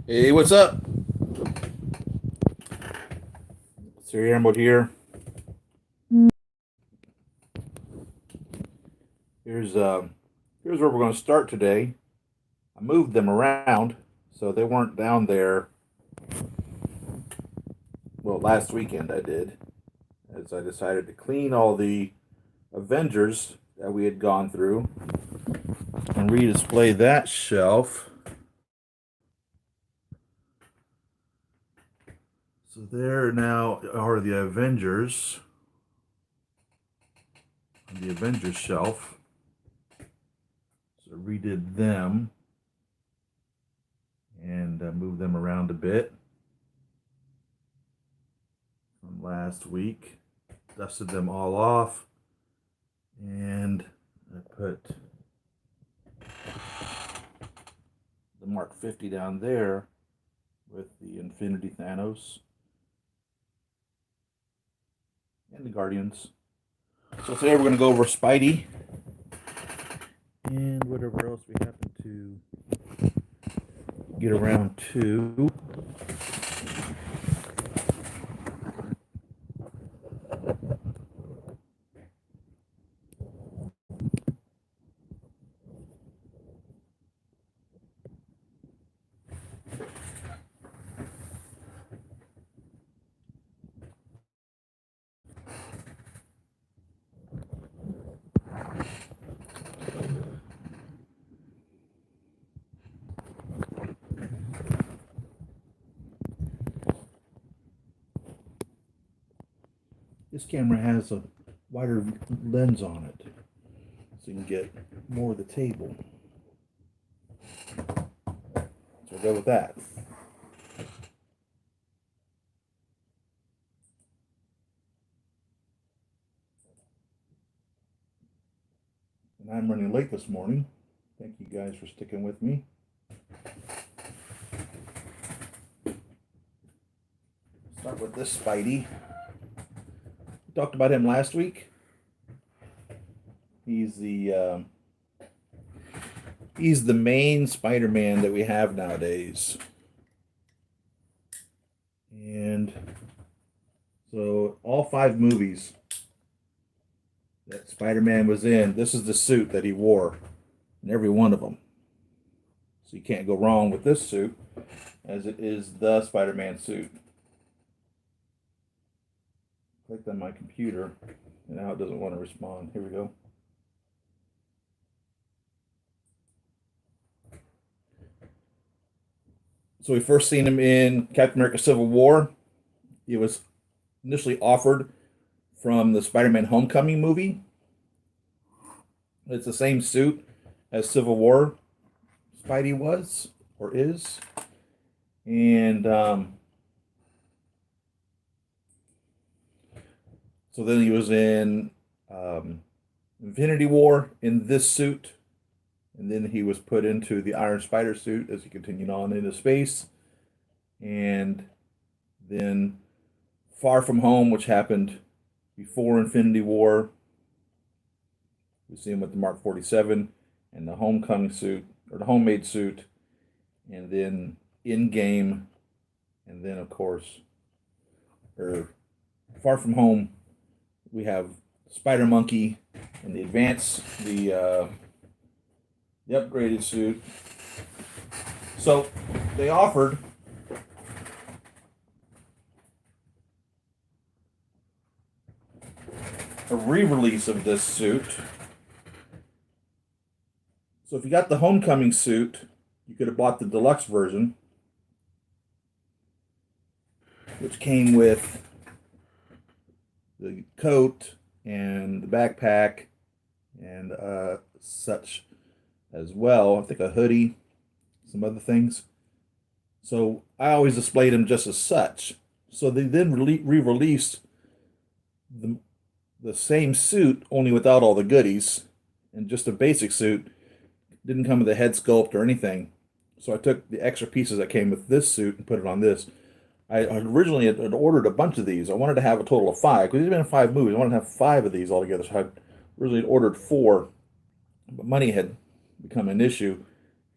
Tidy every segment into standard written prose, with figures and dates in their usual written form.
Hey, what's up? Siri Emerald here. Here's here's where we're going to start today. I moved them around so they weren't down there. Well, last weekend I did, as I decided to clean all the Avengers that we had gone through and redisplay that shelf. So there now are the Avengers shelf. So I redid them and moved them around a bit from last week. Dusted them all off, and I put the Mark 50 down there with the Infinity Thanos and the Guardians. So today we're going to go over Spidey and whatever else we happen to get around to. This camera has a wider lens on it, so you can get more of the table. So we'll go with that. And I'm running late this morning. Thank you guys for sticking with me. Start with this Spidey. We talked about him last week. He's the main Spider-Man that we have nowadays. And so all 5 movies that Spider-Man was in, this is the suit that he wore in every one of them. So you can't go wrong with this suit, as it is the Spider-Man suit. Clicked on my computer, and now it doesn't want to respond. Here we go. So we first seen him in Captain America Civil War. He was initially offered from the Spider-Man Homecoming movie. It's the same suit as Civil War Spidey was or is. And so then he was in Infinity War in this suit. And then he was put into the Iron Spider suit as he continued on into space. And then Far From Home, which happened before Infinity War. We see him with the Mark 47 and the homecoming suit, or the homemade suit. And then in game. And then, of course, or Far From Home, we have Spider Monkey and the upgraded suit. So they offered a re-release of this suit. So if you got the homecoming suit, you could have bought the deluxe version, which came with the coat and the backpack and such as well. I think a hoodie, some other things. So I always displayed them just as such. So they then re-released the the same suit, only without all the goodies, and just a basic suit. Didn't come with a head sculpt or anything. So I took the extra pieces that came with this suit and put it on this. I originally had ordered a bunch of these. I wanted to have a total of 5 because these have been 5 movies. I wanted to have 5 of these altogether. So I originally ordered 4, but money had become an issue,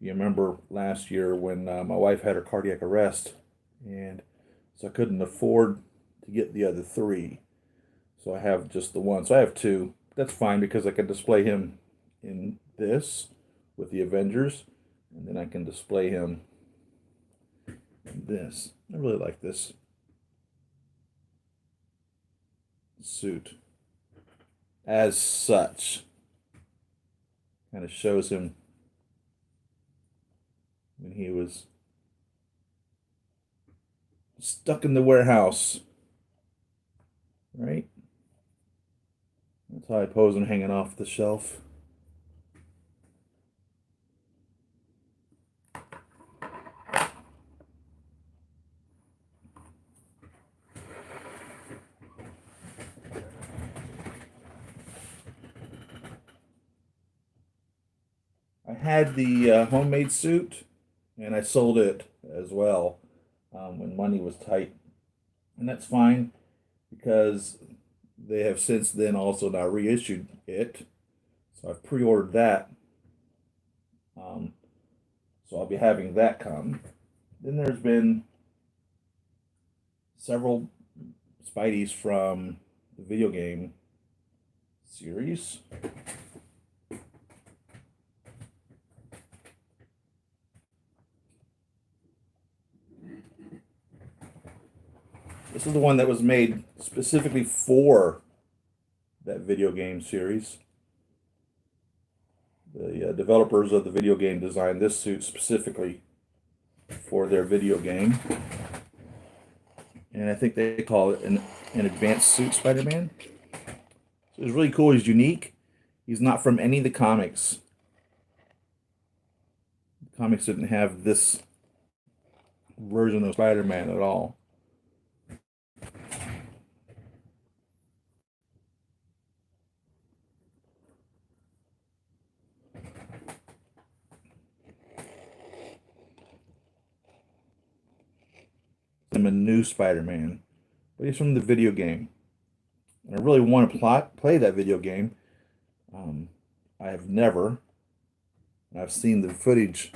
You remember last year when my wife had her cardiac arrest, and so I couldn't afford to get the other three. So I have just the one. So I have two. That's fine because I can display him in this with the Avengers, and then I can display him in this. I really like this suit as such. Kind of shows him when he was stuck in the warehouse, right? That's how I pose him hanging off the shelf. I had the homemade suit, and I sold it as well when money was tight. And that's fine because they have since then also now reissued it. So I've pre-ordered that. Um, so I'll be having that come. Then there's been several Spideys from the video game series. This is the one that was made specifically for that video game series. The developers of the video game designed this suit specifically for their video game. And I think they call it an advanced suit Spider-Man. So it's really cool. He's unique. He's not from any of the comics. The comics didn't have this version of Spider-Man at all. I'm a new Spider-Man, but he's from the video game. And I really want to play that video game. I have never. I've seen the footage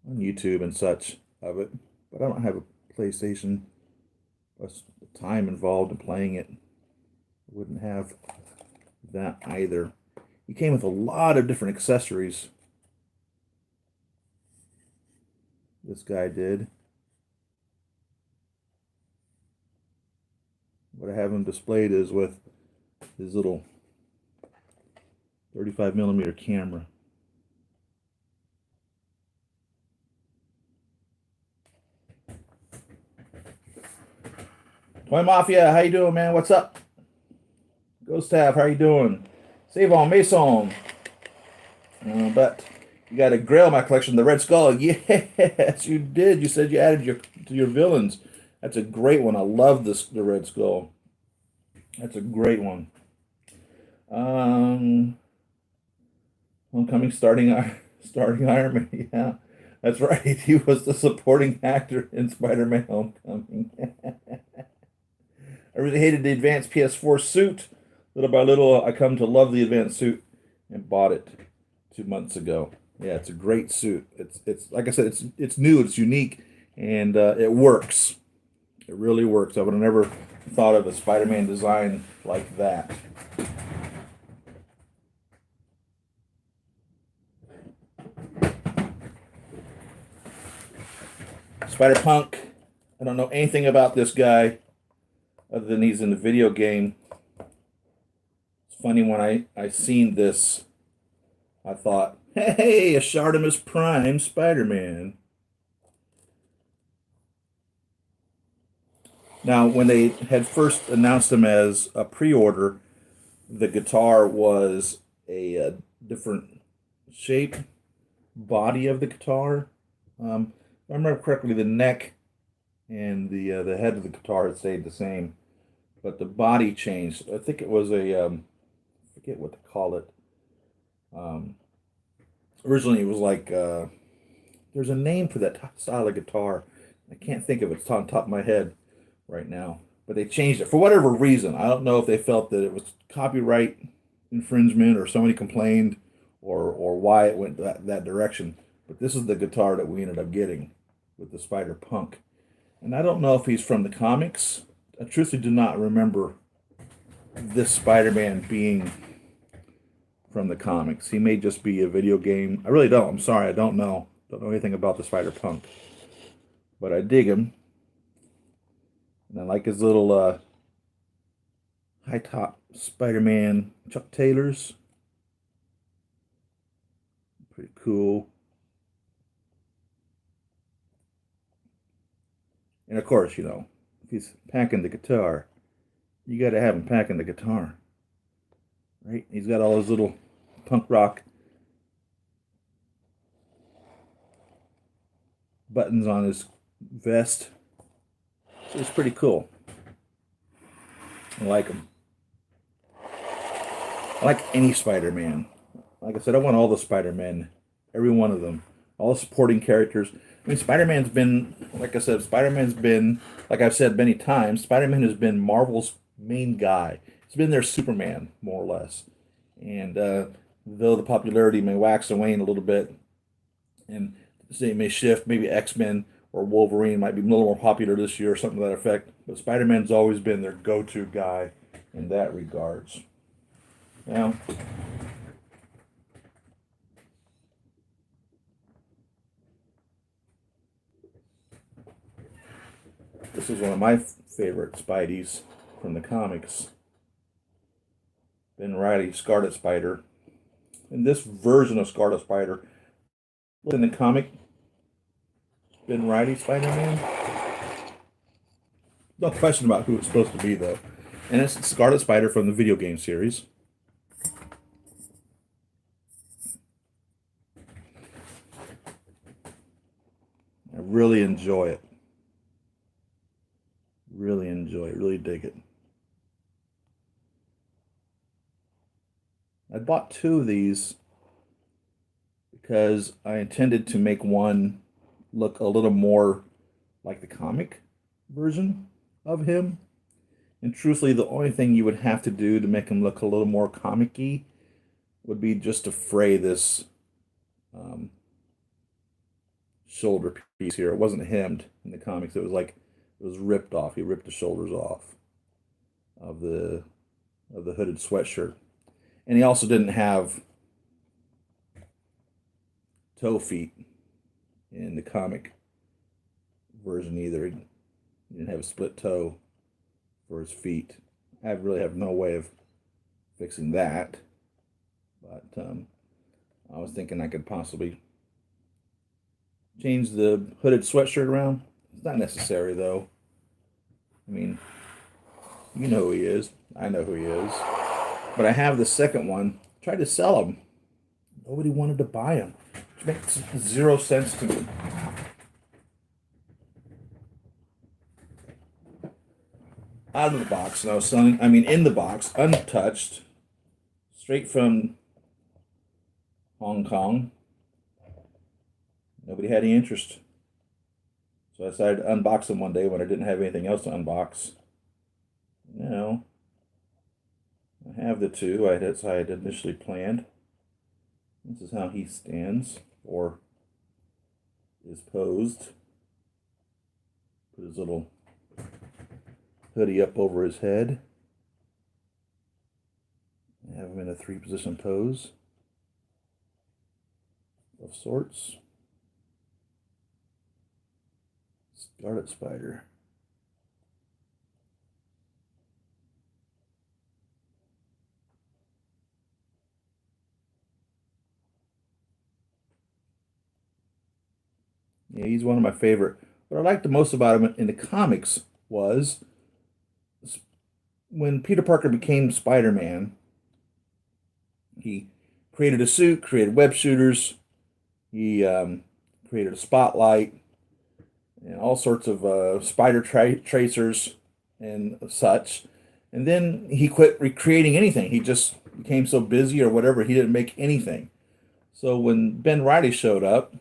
on YouTube and such of it, but I don't have a PlayStation. Plus the time involved in playing it. I wouldn't have that either. He came with a lot of different accessories. This guy did. What I have him displayed is with his little 35mm camera. Toy Mafia, how you doing, man? What's up? Ghost Tab, how you doing? Save on Mason. But you got a Grail in my collection, the Red Skull. Yes, you did. You said you added to your villains. That's a great one. I love the Red Skull. That's a great one. Homecoming starting Iron Man. Yeah, that's right. He was the supporting actor in Spider-Man Homecoming. I really hated the advanced PS4 suit. Little by little, I come to love the advanced suit and bought it 2 months ago. Yeah, it's a great suit. It's like I said, it's new, it's unique, and it works. It really works. I would have never thought of a Spider-Man design like that. Spider-Punk. I don't know anything about this guy other than he's in the video game. It's funny when I seen this, I thought, hey, a Artemus Prime Spider-Man. Now, when they had first announced him as a pre-order, the guitar was a different shape, body of the guitar. If I remember correctly, the neck and the head of the guitar had stayed the same, but the body changed. I think it was a I forget what to call it. Originally, it was like there's a name for that style of guitar. I can't think of it. It's on top of my head right now, but they changed it for whatever reason. I don't know if they felt that it was copyright infringement or somebody complained or why it went that direction, But this is the guitar that we ended up getting with the Spider Punk. And I don't know if he's from the comics. I truthfully do not remember this Spider-Man being from the comics. He may just be a video game. I really don't. I'm sorry. I don't know. Don't know anything about the Spider Punk. But I dig him. And I like his little high top Spider-Man Chuck Taylors. Pretty cool. And of course, if he's packing the guitar, you got to have him packing the guitar. Right? He's got all his little punk rock buttons on his vest. So it's pretty cool. I like him. I like any Spider-Man. Like I said, I want all the Spider-Men, every one of them, all the supporting characters. I mean, Spider-Man's been, like I said, like I've said many times, Spider-Man has been Marvel's main guy. He's been their Superman, more or less. And though the popularity may wax and wane a little bit, and it may shift, maybe X-Men or Wolverine might be a little more popular this year or something to that effect, but Spider-Man's always been their go-to guy in that regards. Now, this is one of my favorite Spideys from the comics. Ben Reilly, Scarlet Spider. And this version of Scarlet Spider, in the comic, Ben Reilly Spider-Man. No question about who it's supposed to be, though. And it's Scarlet Spider from the video game series. I really enjoy it. Really enjoy it. Really dig it. I bought two of these because I intended to make one look a little more like the comic version of him. And truthfully, the only thing you would have to do to make him look a little more comic-y would be just to fray this shoulder piece here. It wasn't hemmed in the comics. It was ripped off. He ripped the shoulders off of the hooded sweatshirt. And he also didn't have toe feet in the comic version either. He didn't have a split toe for his feet. I really have no way of fixing that. But I was thinking I could possibly change the hooded sweatshirt around. It's not necessary, though. I mean, you know who he is. I know who he is. But I have the second one. Tried to sell them. Nobody wanted to buy them. Which makes zero sense to me. Out of the box, and I was selling, in the box, untouched, straight from Hong Kong. Nobody had any interest. So I decided to unbox them one day when I didn't have anything else to unbox. I have the two as I had initially planned. This is how he stands or is posed. Put his little hoodie up over his head. I have him in a 3-position pose of sorts. Scarlet Spider. Yeah, he's one of my favorite. What I liked the most about him in the comics was when Peter Parker became Spider-Man, he created a suit, created web shooters, he created a spotlight, and all sorts of spider tracers and such. And then he quit recreating anything. He just became so busy or whatever, he didn't make anything. So when Ben Reilly showed up,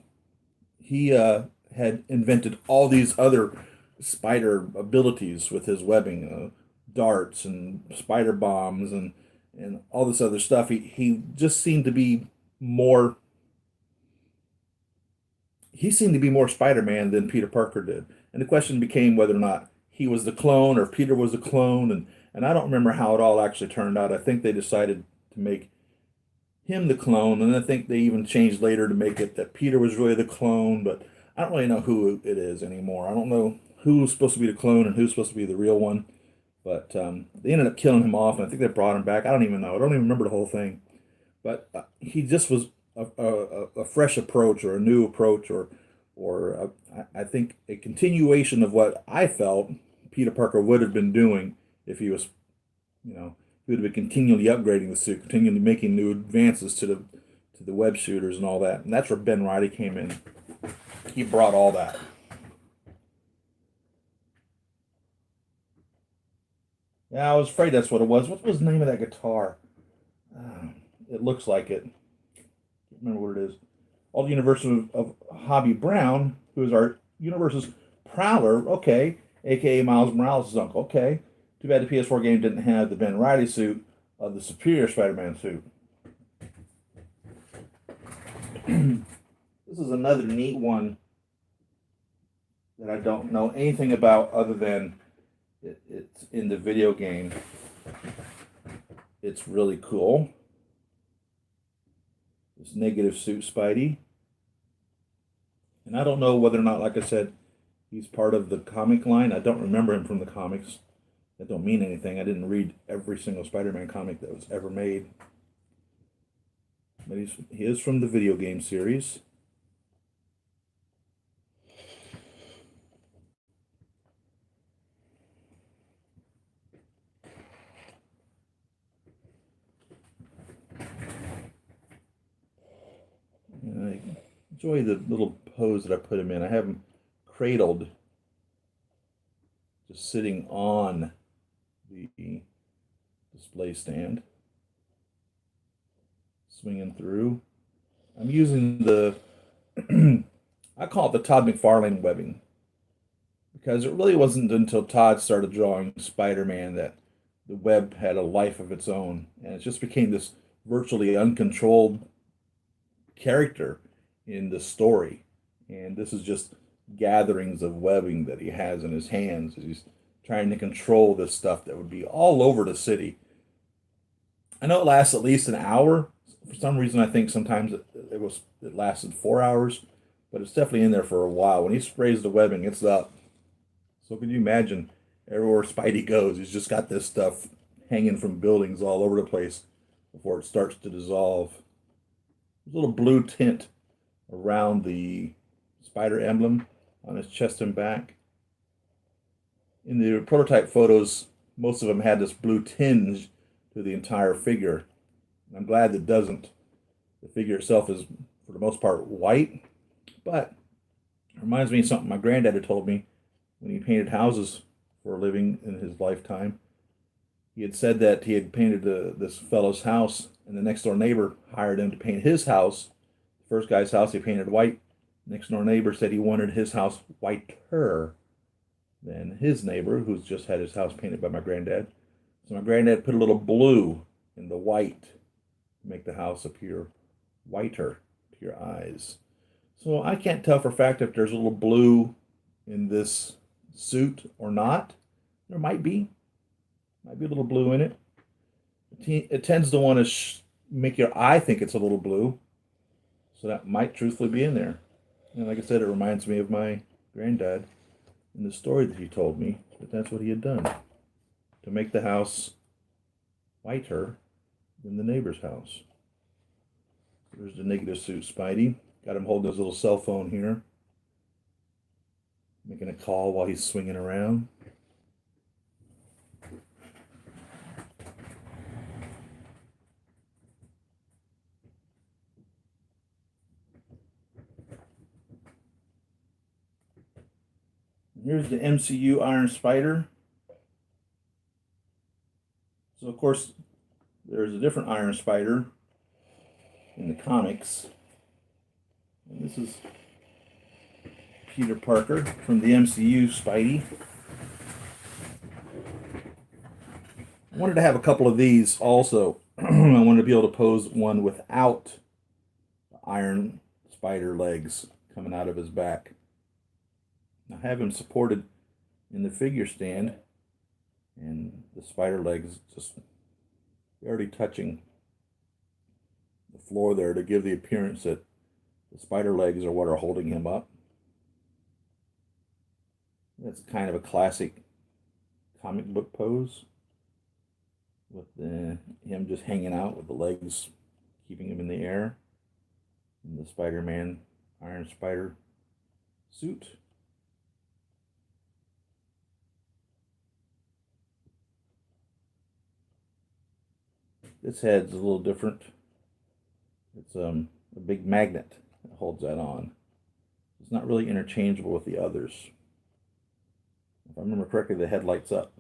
he had invented all these other spider abilities with his webbing, darts and spider bombs and all this other stuff. He just seemed to be more he seemed to be more Spider-Man than Peter Parker did. And the question became whether or not he was the clone or if Peter was the clone. And I don't remember how it all actually turned out. I think they decided to make him the clone, and I think they even changed later to make it that Peter was really the clone, but I don't really know who it is anymore. I don't know who's supposed to be the clone and who's supposed to be the real one. But they ended up killing him off, and I think they brought him back. I don't even know. I don't even remember the whole thing. But he just was a fresh approach or a new approach or I think a continuation of what I felt Peter Parker would have been doing if he was, he would have been continually upgrading the suit, continually making new advances to the web shooters and all that. And that's where Ben Reilly came in. He brought all that. Yeah, I was afraid that's what it was. What was the name of that guitar? It looks like it. Can't remember what it is. All the universe of Hobby Brown, who is our universe's Prowler, okay, aka Miles Morales' uncle, okay. Too bad the PS4 game didn't have the Ben Reilly suit of the Superior Spider-Man suit. This is another neat one that I don't know anything about other than it's in the video game. It's really cool. This negative suit Spidey. And I don't know whether or not, like I said, he's part of the comic line. I don't remember him from the comics. That don't mean anything. I didn't read every single Spider-Man comic that was ever made. But he is from the video game series. And I enjoy the little pose that I put him in. I have him cradled, just sitting on the display stand, swinging through. I'm using the, I call it the Todd McFarlane webbing, because it really wasn't until Todd started drawing Spider-Man that the web had a life of its own, and it just became this virtually uncontrolled character in the story. And this is just gatherings of webbing that he has in his hands as he's trying to control this stuff that would be all over the city. I know it lasts at least an hour. For some reason, I think sometimes it lasted 4 hours, but it's definitely in there for a while. When he sprays the webbing, it's up. So can you imagine everywhere Spidey goes, he's just got this stuff hanging from buildings all over the place before it starts to dissolve. There's a little blue tint around the spider emblem on his chest and back. In the prototype photos, most of them had this blue tinge to the entire figure. And I'm glad it doesn't. The figure itself is, for the most part, white, but it reminds me of something my granddad had told me when he painted houses for a living in his lifetime. He had said that he had painted this fellow's house, and the next door neighbor hired him to paint his house. The first guy's house he painted white. Next door neighbor said he wanted his house whiter than his neighbor, who's just had his house painted by my granddad. So my granddad put a little blue in the white to make the house appear whiter to your eyes. So I can't tell for a fact if there's a little blue in this suit or not. There might be. Might be a little blue in it. It tends to want to make your eye think it's a little blue. So that might truthfully be in there. And like I said, it reminds me of my granddad and the story that he told me that that's what he had done to make the house whiter than the neighbor's house. There's the negative suit Spidey. Got him holding his little cell phone here, making a call while he's swinging around. Here's the MCU Iron Spider. So, of course, there's a different Iron Spider in the comics. And this is Peter Parker from the MCU Spidey. I wanted to have a couple of these also. I wanted to be able to pose one without Iron Spider legs, coming out of his back. I have him supported in the figure stand, and the spider legs just barely touching the floor there to give the appearance that the spider legs are what are holding him up. That's kind of a classic comic book pose, with him just hanging out with the legs keeping him in the air in the Spider-Man Iron Spider suit. This head's a little different. It's a big magnet that holds that on. It's not really interchangeable with the others. If I remember correctly, the head lights up.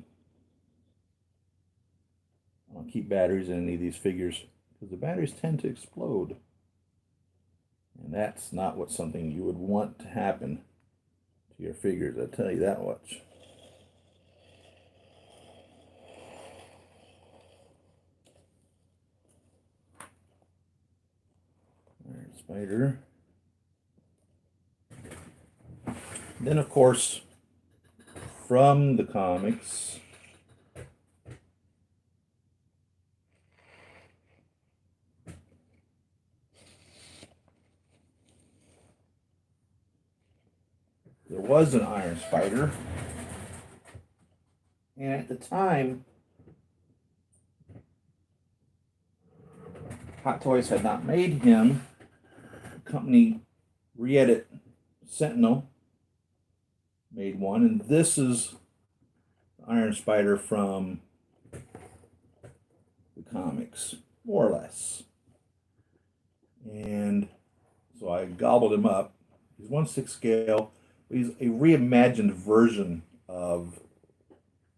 I don't keep batteries in any of these figures because the batteries tend to explode. And that's not what something you would want to happen to your figures, I'll tell you that much. Iron Spider. Then, of course, from the comics, there was an Iron Spider, and at the time, Hot Toys had not made him. The company Re-Edit Sentinel made one, and this is the Iron Spider from the comics, more or less. And so I gobbled him up. He's 1/6 scale. He's a reimagined version of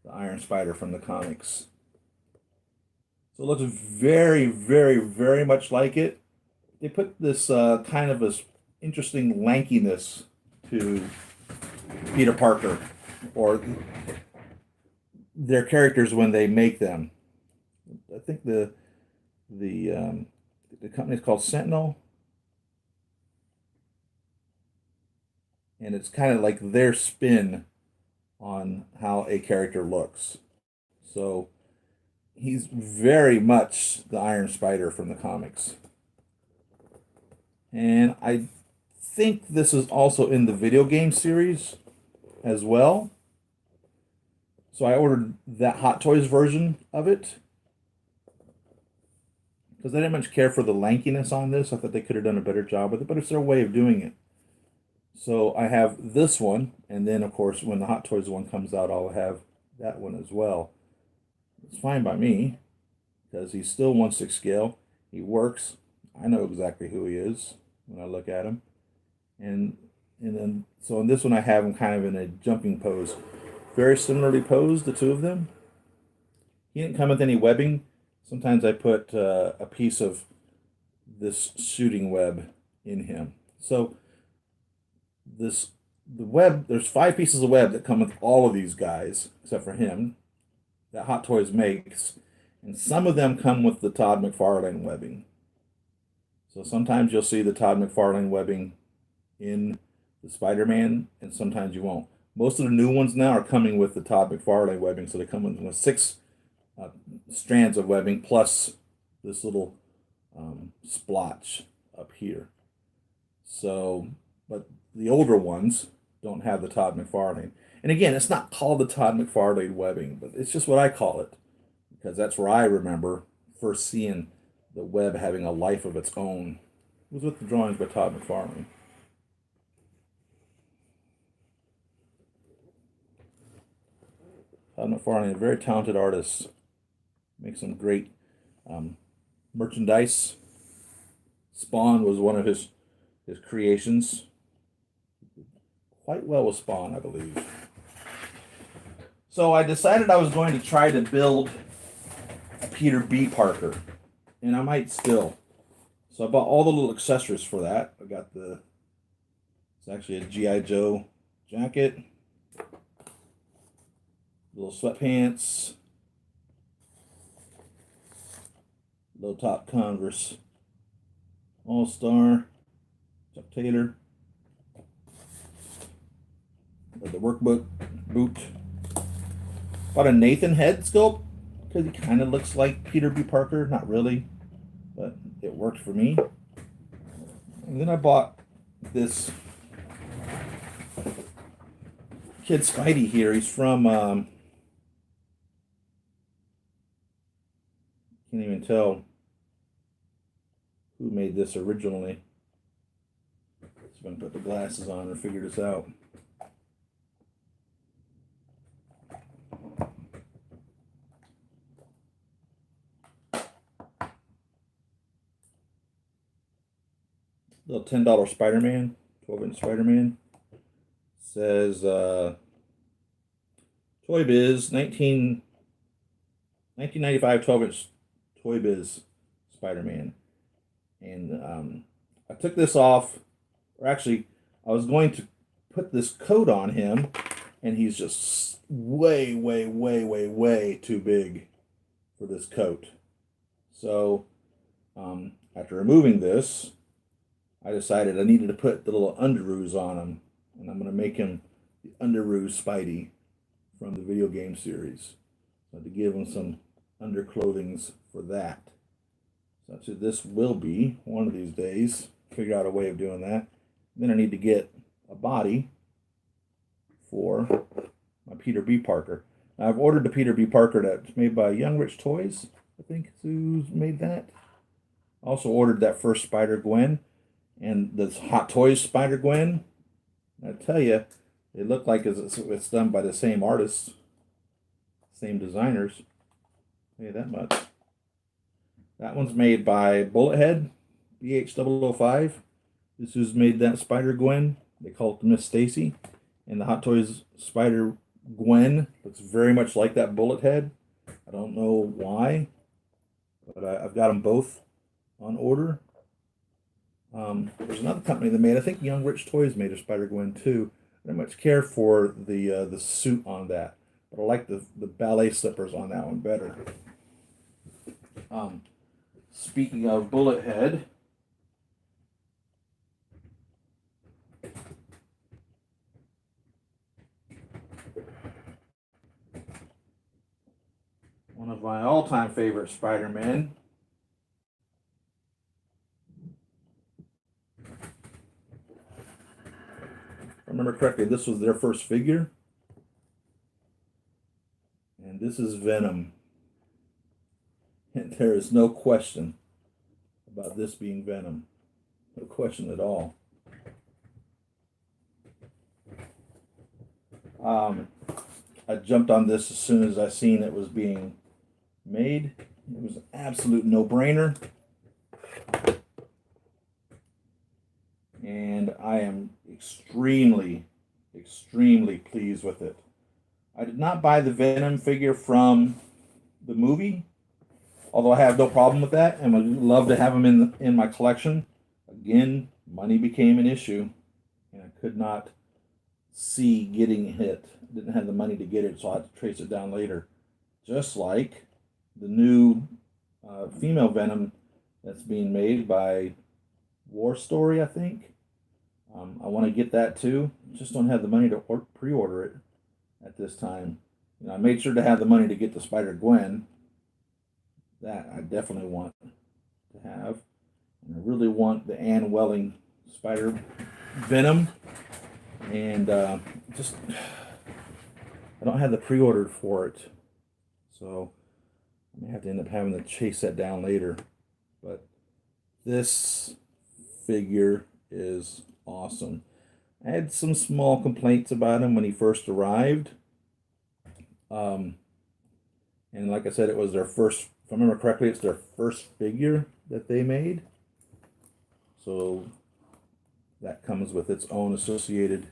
the Iron Spider from the comics. So it looks very, very, very much like it. They put this kind of this interesting lankiness to Peter Parker, or their characters when they make them. I think the company is called Sentinel, and it's kind of like their spin on how a character looks. So he's very much the Iron Spider from the comics. And I think this is also in the video game series as well. So I ordered that Hot Toys version of it because I didn't much care for the lankiness on this. I thought they could have done a better job with it, but it's their way of doing it. So I have this one, and then of course when the Hot Toys one comes out, I'll have that one as well. It's fine by me because he's still 1/6 scale. He works. I know exactly who he is when I look at him. And then so in this one I have him kind of in a jumping pose. Very similarly posed, the two of them. He didn't come with any webbing. Sometimes I put a piece of this shooting web in him. So the web, there's 5 pieces of web that come with all of these guys, except for him, that Hot Toys makes. And some of them come with the Todd McFarlane webbing. So sometimes you'll see the Todd McFarlane webbing in the Spider-Man, and sometimes you won't. Most of the new ones now are coming with the Todd McFarlane webbing, so they come with 6 strands of webbing plus this little splotch up here. So, but the older ones don't have the Todd McFarlane. And again, it's not called the Todd McFarlane webbing, but it's just what I call it because that's where I remember first seeing the web having a life of its own. It was with the drawings by Todd McFarlane. Todd McFarlane, a very talented artist, makes some great merchandise. Spawn was one of his creations. Quite well with Spawn, I believe. So I decided I was going to try to build a Peter B. Parker, and I might still. So I bought all the little accessories for that. I got it's actually a G.I. Joe jacket, little sweatpants, low top Converse All-Star, Chuck Taylor, the workbook boot. Bought a Nathan head sculpt because he kind of looks like Peter B. Parker. Not really, but it worked for me. And then I bought this kid Spidey here. He's from, can't even tell who made this originally. Just gonna put the glasses on and figure this out. Little $10 Spider-Man, 12-inch Spider-Man. Says Toy Biz 1995 12-inch Toy Biz Spider-Man. And I took this off, or actually I was going to put this coat on him, and he's just way too big for this coat. So after removing this, I decided I needed to put the little underoos on him, and I'm going to make him the underoos Spidey from the video game series. So to give him some underclothings for that. So this will be one of these days. Figure out a way of doing that. Then I need to get a body for my Peter B. Parker. Now, I've ordered the Peter B. Parker that's made by Young Rich Toys. I think is who's made that. Also ordered that first Spider-Gwen. And this Hot Toys Spider-Gwen, I tell you, they look like it's done by the same artists, same designers. I'll tell you that much. That one's made by Bullethead, BH005. This who's made that Spider-Gwen. They call it the Miss Stacy. And the Hot Toys Spider-Gwen looks very much like that Bullethead. I don't know why, but I've got them both on order. There's another company that made, I think Young Rich Toys made a Spider-Gwen too. I don't much care for the suit on that, but I like the ballet slippers on that one better. Speaking of Bullethead, one of my all-time favorite Spider-Men. If I remember correctly, this was their first figure. And this is Venom. And there is no question about this being Venom. No question at all. I jumped on this as soon as I seen it was being made. It was an absolute no-brainer. And I am extremely pleased with it. I did not buy the Venom figure from the movie, although I have no problem with that and would love to have him in my collection. Again, money became an issue, and I could not see getting hit. Didn't have the money to get it, so I had to trace it down later. Just like the new female Venom that's being made by War Story, I think. I want to get that too. Just don't have the money to pre-order it at this time. You know, I made sure to have the money to get the Spider-Gwen. That I definitely want to have. And I really want the Ann Welling Spider Venom. And just, I don't have the pre-order for it. So I may have to end up having to chase that down later. But this figure is awesome. I had some small complaints about him when he first arrived. And like I said, it was their first, if I remember correctly, it's their first figure that they made. So that comes with its own associated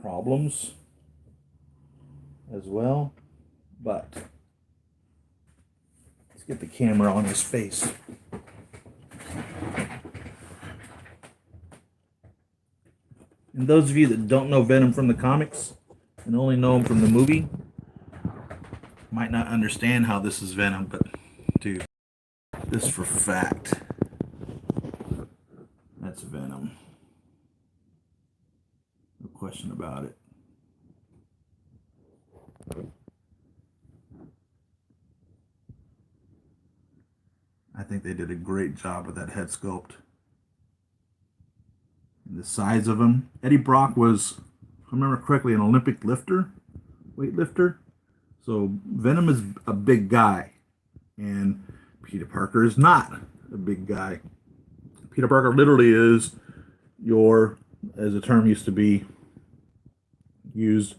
problems as well. But let's get the camera on his face. And those of you that don't know Venom from the comics and only know him from the movie might not understand how this is Venom, but dude, this for fact, that's Venom. No question about it. I think they did a great job with that head sculpt. And the size of him. Eddie Brock was, if I remember correctly, an Olympic weightlifter. So Venom is a big guy, and Peter Parker is not a big guy. Peter Parker literally is your, as a term used to be used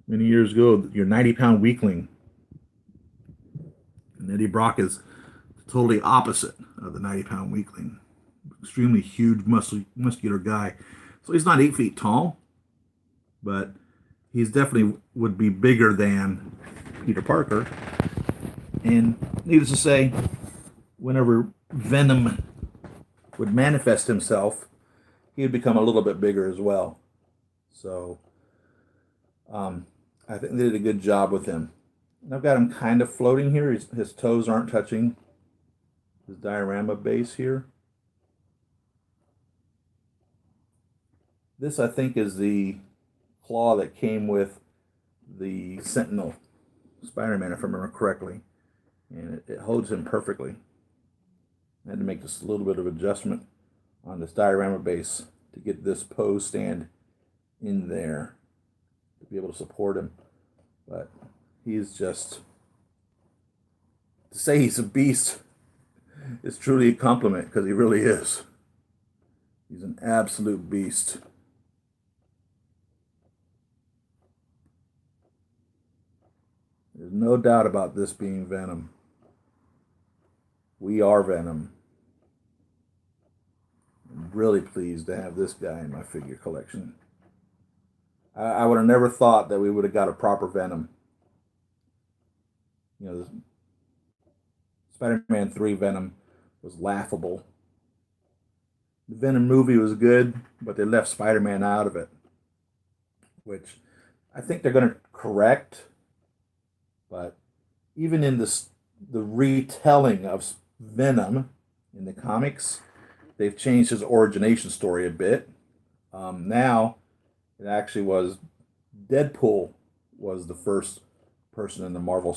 many years ago, your 90-pound weakling. And Eddie Brock is totally opposite of the 90-pound weakling. Extremely huge, muscular guy. So he's not 8 feet tall, but he's definitely would be bigger than Peter Parker. And needless to say, whenever Venom would manifest himself, he would become a little bit bigger as well. So I think they did a good job with him. And I've got him kind of floating here. His toes aren't touching his diorama base here. This, I think, is the claw that came with the Sentinel Spider-Man, if I remember correctly. And it holds him perfectly. I had to make just a little bit of adjustment on this diorama base to get this pose stand in there to be able to support him. But he's just, to say he's a beast is truly a compliment, because he really is. He's an absolute beast. There's no doubt about this being Venom. We are Venom. I'm really pleased to have this guy in my figure collection. I would have never thought that we would have got a proper Venom. You know, Spider-Man 3 Venom was laughable. The Venom movie was good, but they left Spider-Man out of it, which I think they're going to correct. But even in the retelling of Venom in the comics, they've changed his origination story a bit. Now, it actually was Deadpool was the first person in the Marvel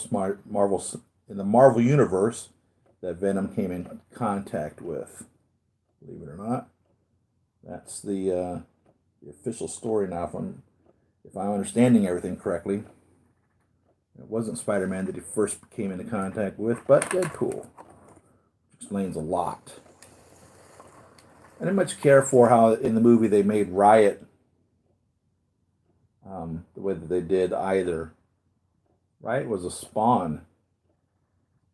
universe that Venom came in contact with. Believe it or not, that's the official story now. If I'm understanding everything correctly, it wasn't Spider-Man that he first came into contact with, but Deadpool. Which explains a lot. I didn't much care for how in the movie they made Riot the way that they did either. Riot was a spawn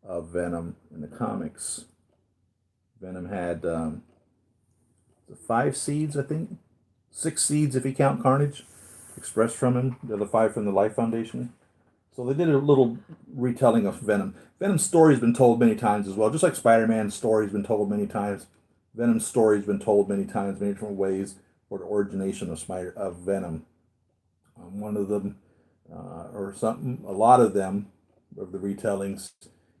of Venom in the comics. Venom had 5 seeds, I think. 6 seeds if you count Carnage, expressed from him. The other 5 from the Life Foundation. So they did a little retelling of Venom. Venom's story has been told many times as well. Just like Spider-Man's story has been told many times, Venom's story has been told many times, many different ways for the origination of Venom. One of them, a lot of them, of the retellings,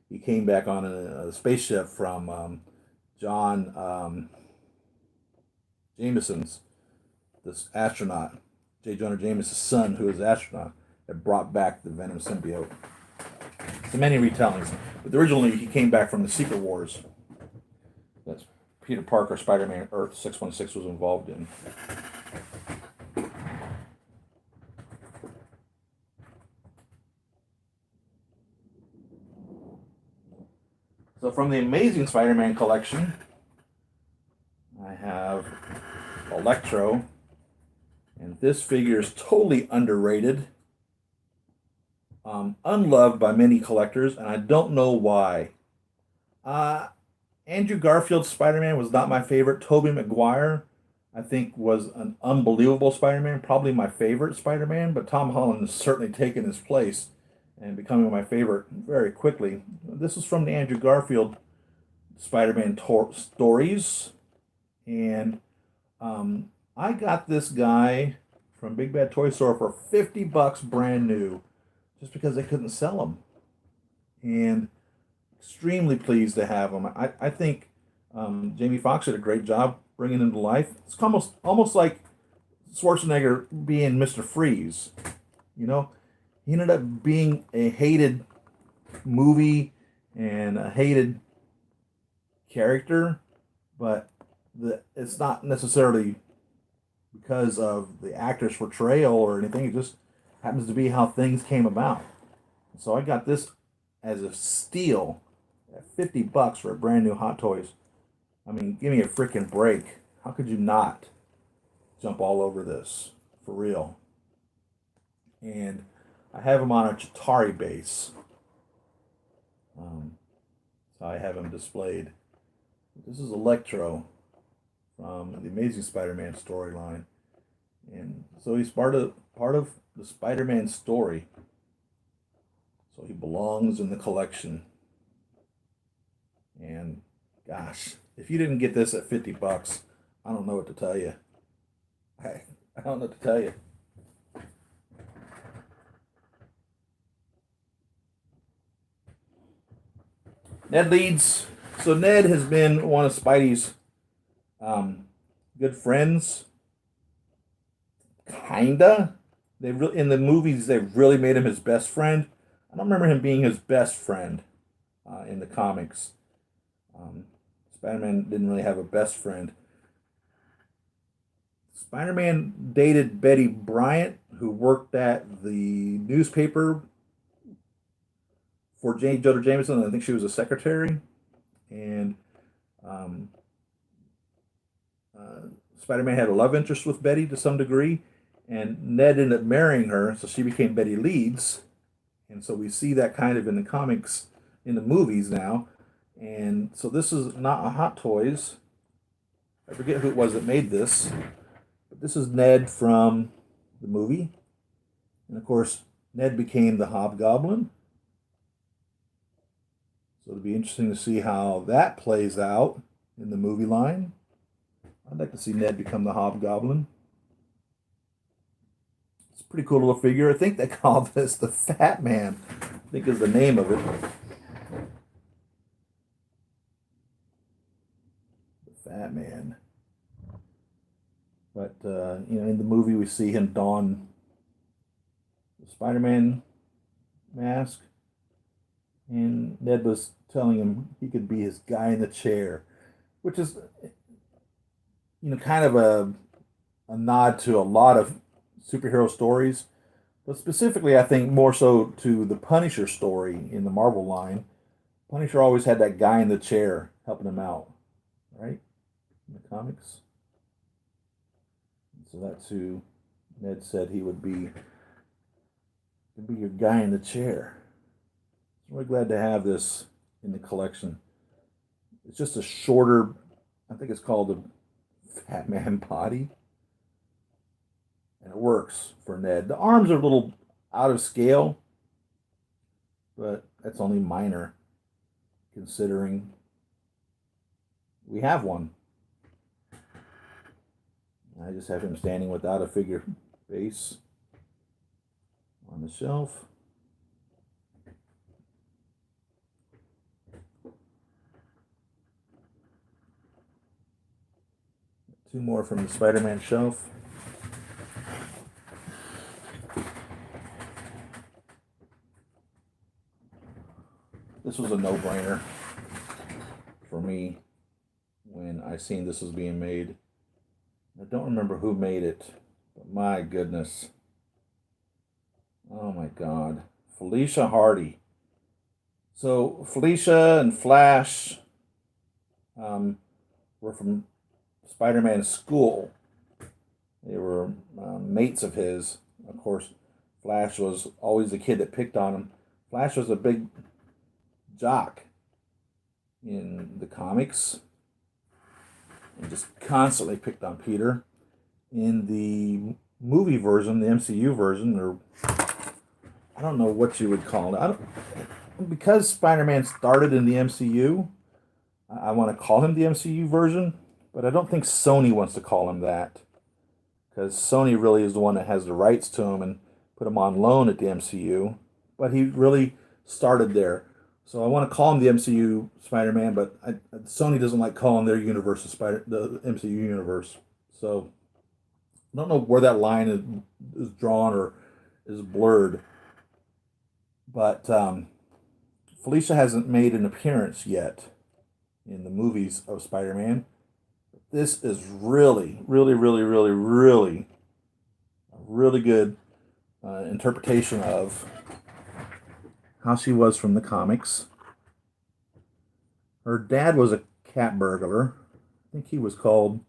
he came back on a spaceship from John Jameson's, this astronaut, J. Jonah Jameson's son, who is an astronaut, that brought back the Venom symbiote. So many retellings. But originally, he came back from the Secret Wars. That's Peter Parker, Spider-Man, Earth 616 was involved in. So from the Amazing Spider-Man collection, I have Electro. And this figure is totally underrated. Unloved by many collectors, and I don't know why. Andrew Garfield's Spider-Man was not my favorite. Tobey Maguire, I think, was an unbelievable Spider-Man, probably my favorite Spider-Man, but Tom Holland has certainly taken his place and becoming my favorite very quickly. This is from the Andrew Garfield Spider-Man stories, and I got this guy from Big Bad Toy Store for $50 brand new, just because they couldn't sell them. And extremely pleased to have him. I think Jamie Foxx did a great job bringing him to life. It's almost like Schwarzenegger being Mr. Freeze. You know, he ended up being a hated movie and a hated character, but it's not necessarily because of the actor's portrayal or anything. It just happens to be how things came about. So I got this as a steal at $50 for a brand new Hot Toys. I mean, give me a freaking break. How could you not jump all over this? For real. And I have him on a Chitauri base. So I have him displayed. This is Electro from the Amazing Spider-Man storyline. And so he's part of the Spider-Man story. So he belongs in the collection. And gosh, if you didn't get this at $50, I don't know what to tell you. I don't know what to tell you. Ned Leeds. So Ned has been one of Spidey's good friends. Kinda. In the movies they've really made him his best friend. I don't remember him being his best friend in the comics. Spider-Man didn't really have a best friend. Spider-Man dated Betty Bryant, who worked at the newspaper for J. Jonah Jameson. I think she was a secretary. And um, Spider-Man had a love interest with Betty to some degree. And Ned ended up marrying her, so she became Betty Leeds. And so we see that kind of in the comics, in the movies now. And so this is not a Hot Toys. I forget who it was that made this. But this is Ned from the movie. And of course, Ned became the Hobgoblin. So it'll be interesting to see how that plays out in the movie line. I'd like to see Ned become the Hobgoblin. It's a pretty cool little figure. I think they call this the Fat Man, I think is the name of it. The Fat Man. But, in the movie we see him don the Spider-Man mask. And Ned was telling him he could be his guy in the chair, which is, kind of a nod to a lot of superhero stories, but specifically, I think more so to the Punisher story in the Marvel line. Punisher always had that guy in the chair helping him out, right? In the comics. So that's who Ned said he would be. He'd be your guy in the chair. I'm really glad to have this in the collection. It's just a shorter, I think it's called the Fat Man body. And it works for Ned. The arms are a little out of scale, but that's only minor considering we have one. I just have him standing without a figure base on the shelf. Two more from the Spider-Man shelf. This was a no-brainer for me when I seen this was being made. I don't remember who made it, but my goodness. Oh my God. Felicia Hardy. So Felicia and Flash were from Spider-Man's school. They were mates of his. Of course, Flash was always the kid that picked on him. Flash was a big jock in the comics and just constantly picked on Peter. In the movie version, the MCU version, or I don't know what you would call it. Because Spider-Man started in the MCU, I want to call him the MCU version, but I don't think Sony wants to call him that, because Sony really is the one that has the rights to him and put him on loan at the MCU, but he really started there. So I want to call him the MCU Spider-Man, but Sony doesn't like calling their universe the MCU universe. So I don't know where that line is drawn or is blurred, But Felicia hasn't made an appearance yet in the movies of Spider-Man. This is really, really, really, really, really a really good interpretation of how she was from the comics. Her dad was a cat burglar. I think he was called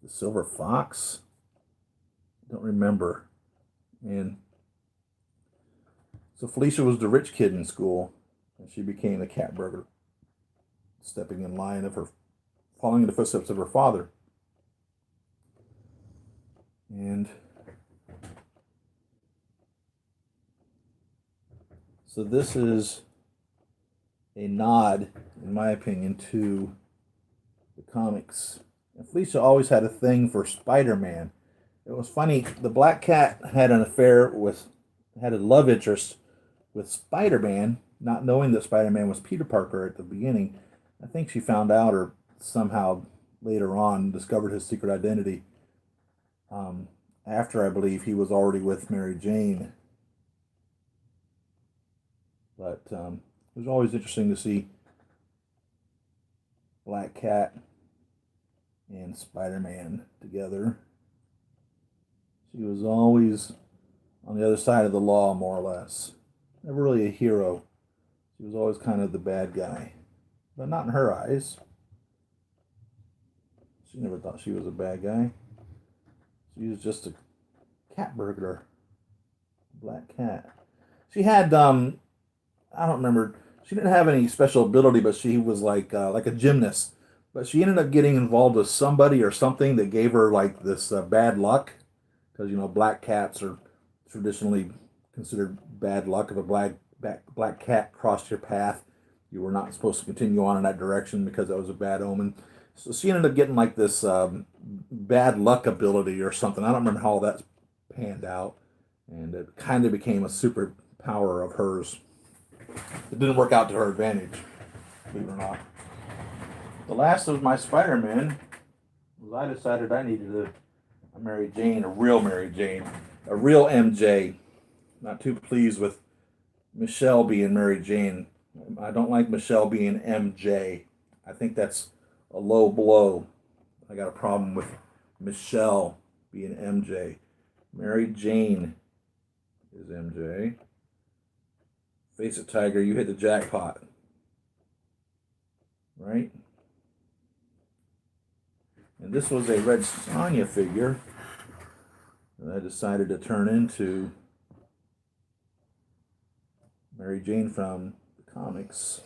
the Silver Fox. I don't remember. And so Felicia was the rich kid in school, and she became the cat burglar, stepping in line of her, following in the footsteps of her father. And so this is a nod, in my opinion, to the comics. And Felicia always had a thing for Spider-Man. It was funny, the Black Cat had an affair with, had a love interest with Spider-Man, not knowing that Spider-Man was Peter Parker at the beginning. I think she found out, or somehow later on discovered his secret identity after, I believe, he was already with Mary Jane. But it was always interesting to see Black Cat and Spider-Man together. She was always on the other side of the law, more or less. Never really a hero. She was always kind of the bad guy. But not in her eyes. She never thought she was a bad guy. She was just a cat burglar. Black cat. She had, I don't remember, she didn't have any special ability, but she was like a gymnast. But she ended up getting involved with somebody or something that gave her like this bad luck. Because, you know, black cats are traditionally considered bad luck. If a black cat crossed your path, you were not supposed to continue on in that direction because that was a bad omen. So she ended up getting like this bad luck ability or something. I don't remember how that panned out. And it kind of became a superpower of hers. It didn't work out to her advantage, believe it or not. The last of my Spider-Man was I decided I needed a Mary Jane, a real Mary Jane, a real MJ. Not too pleased with Michelle being Mary Jane. I don't like Michelle being MJ. I think that's a low blow. I got a problem with Michelle being MJ. Mary Jane is MJ. Face it, Tiger, you hit the jackpot. Right? And this was a Red Sonja figure that I decided to turn into Mary Jane from the comics.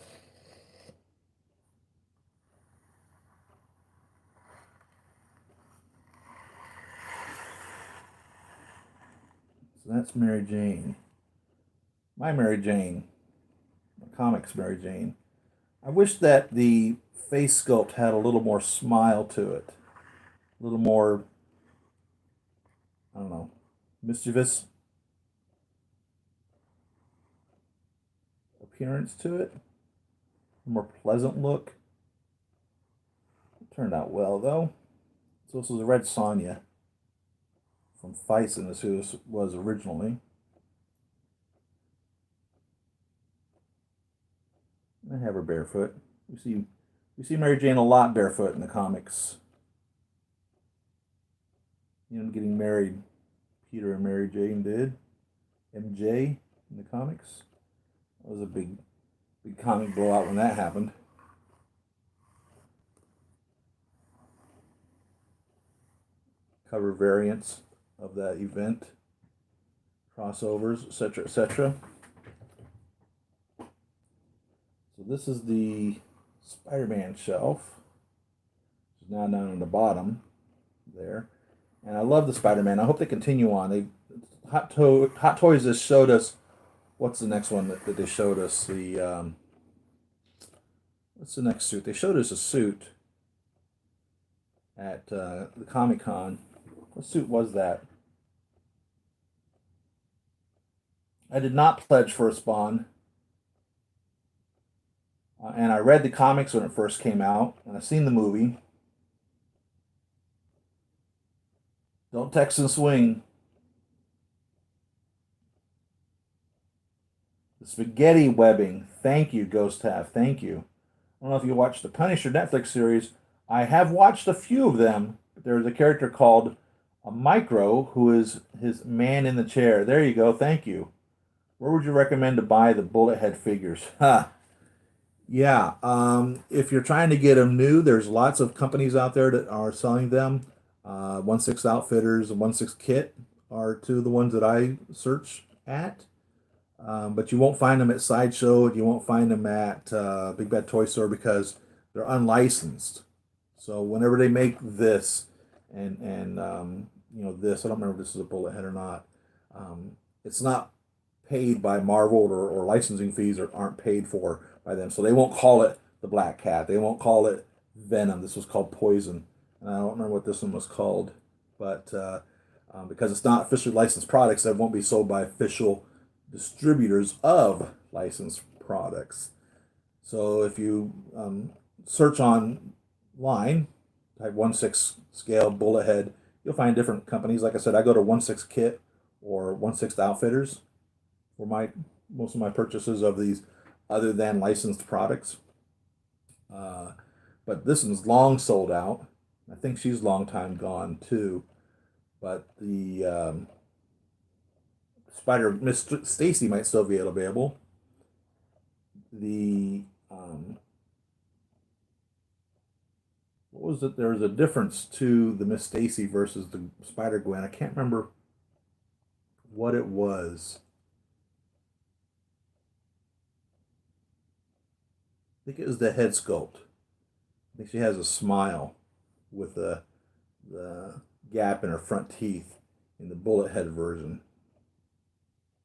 So that's Mary Jane. My Mary Jane. The comics Mary Jane. I wish that the face sculpt had a little more smile to it. A little more, I don't know, mischievous appearance to it. A more pleasant look. It turned out well, though. So this was a Red Sonja from Feisen, this who this was originally. I have her barefoot. We see Mary Jane a lot barefoot in the comics. You know, getting married. Peter and Mary Jane did. MJ in the comics. That was a big comic blowout when that happened. Cover variants of that event. Crossovers, etc., etc. So this is the Spider-Man shelf. It's now down on the bottom there. And I love the Spider-Man. I hope they continue on. Hot Toys just showed us, what's the next one that they showed us? What's the next suit? They showed us a suit at the Comic-Con. What suit was that? I did not pledge for a Spawn. And I read the comics when it first came out, and I've seen the movie. Don't text and swing. The spaghetti webbing. Thank you, Ghost Half. Thank you. I don't know if you watched the Punisher Netflix series. I have watched a few of them. But there's a character called a Micro who is his man in the chair. There you go. Thank you. Where would you recommend to buy the bullet head figures? Ha. Yeah. If you're trying to get them new, there's lots of companies out there that are selling them. 1/6 Outfitters and 1/6 Kit are two of the ones that I search at. But you won't find them at Sideshow. You won't find them at Big Bad Toy Store because they're unlicensed. So whenever they make this and this, I don't remember if this is a bullet head or not. It's not paid by Marvel or licensing fees aren't paid for by them. So they won't call it the Black Cat. They won't call it Venom. This was called Poison. And I don't remember what this one was called. But because it's not officially licensed products, it won't be sold by official distributors of licensed products. So if you search online, type 1/6 scale bullet head, you'll find different companies. Like I said, I go to 1/6 Kit or 1/6 Outfitters for most of my purchases of these other than licensed products. But this one's long sold out. I think she's long time gone too. But the Spider Miss Stacy might still be available. The what was it? There was a difference to the Miss Stacy versus the Spider-Gwen. I can't remember what it was. I think it was the head sculpt. I think she has a smile with the gap in her front teeth in the bullet head version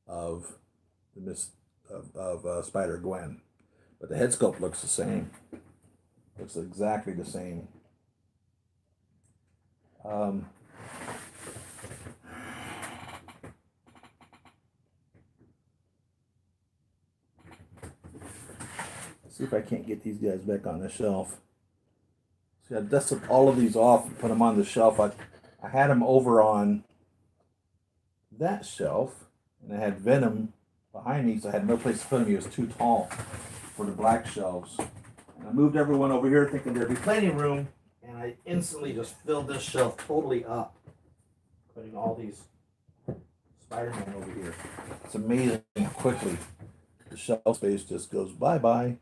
of the Spider-Gwen. But the head sculpt looks the same. Looks exactly the same. See if I can't get these guys back on the shelf. See, I dusted all of these off and put them on the shelf. I had them over on that shelf, and I had Venom behind me, so I had no place to put him. He was too tall for the black shelves. And I moved everyone over here thinking there'd be plenty of room, and I instantly just filled this shelf totally up, putting all these Spider-Man over here. It's amazing how quickly the shelf space just goes bye-bye.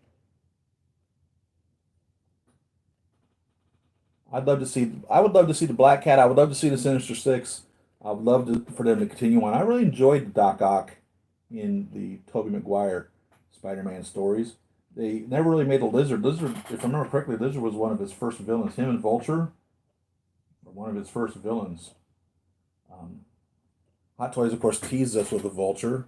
I would love to see the Black Cat. I would love to see the Sinister Six. I would love for them to continue on. I really enjoyed Doc Ock in the Tobey Maguire Spider-Man stories. They never really made a Lizard. Lizard, if I remember correctly, Lizard was one of his first villains. Him and Vulture were one of his first villains. Hot Toys, of course, teased us with a Vulture,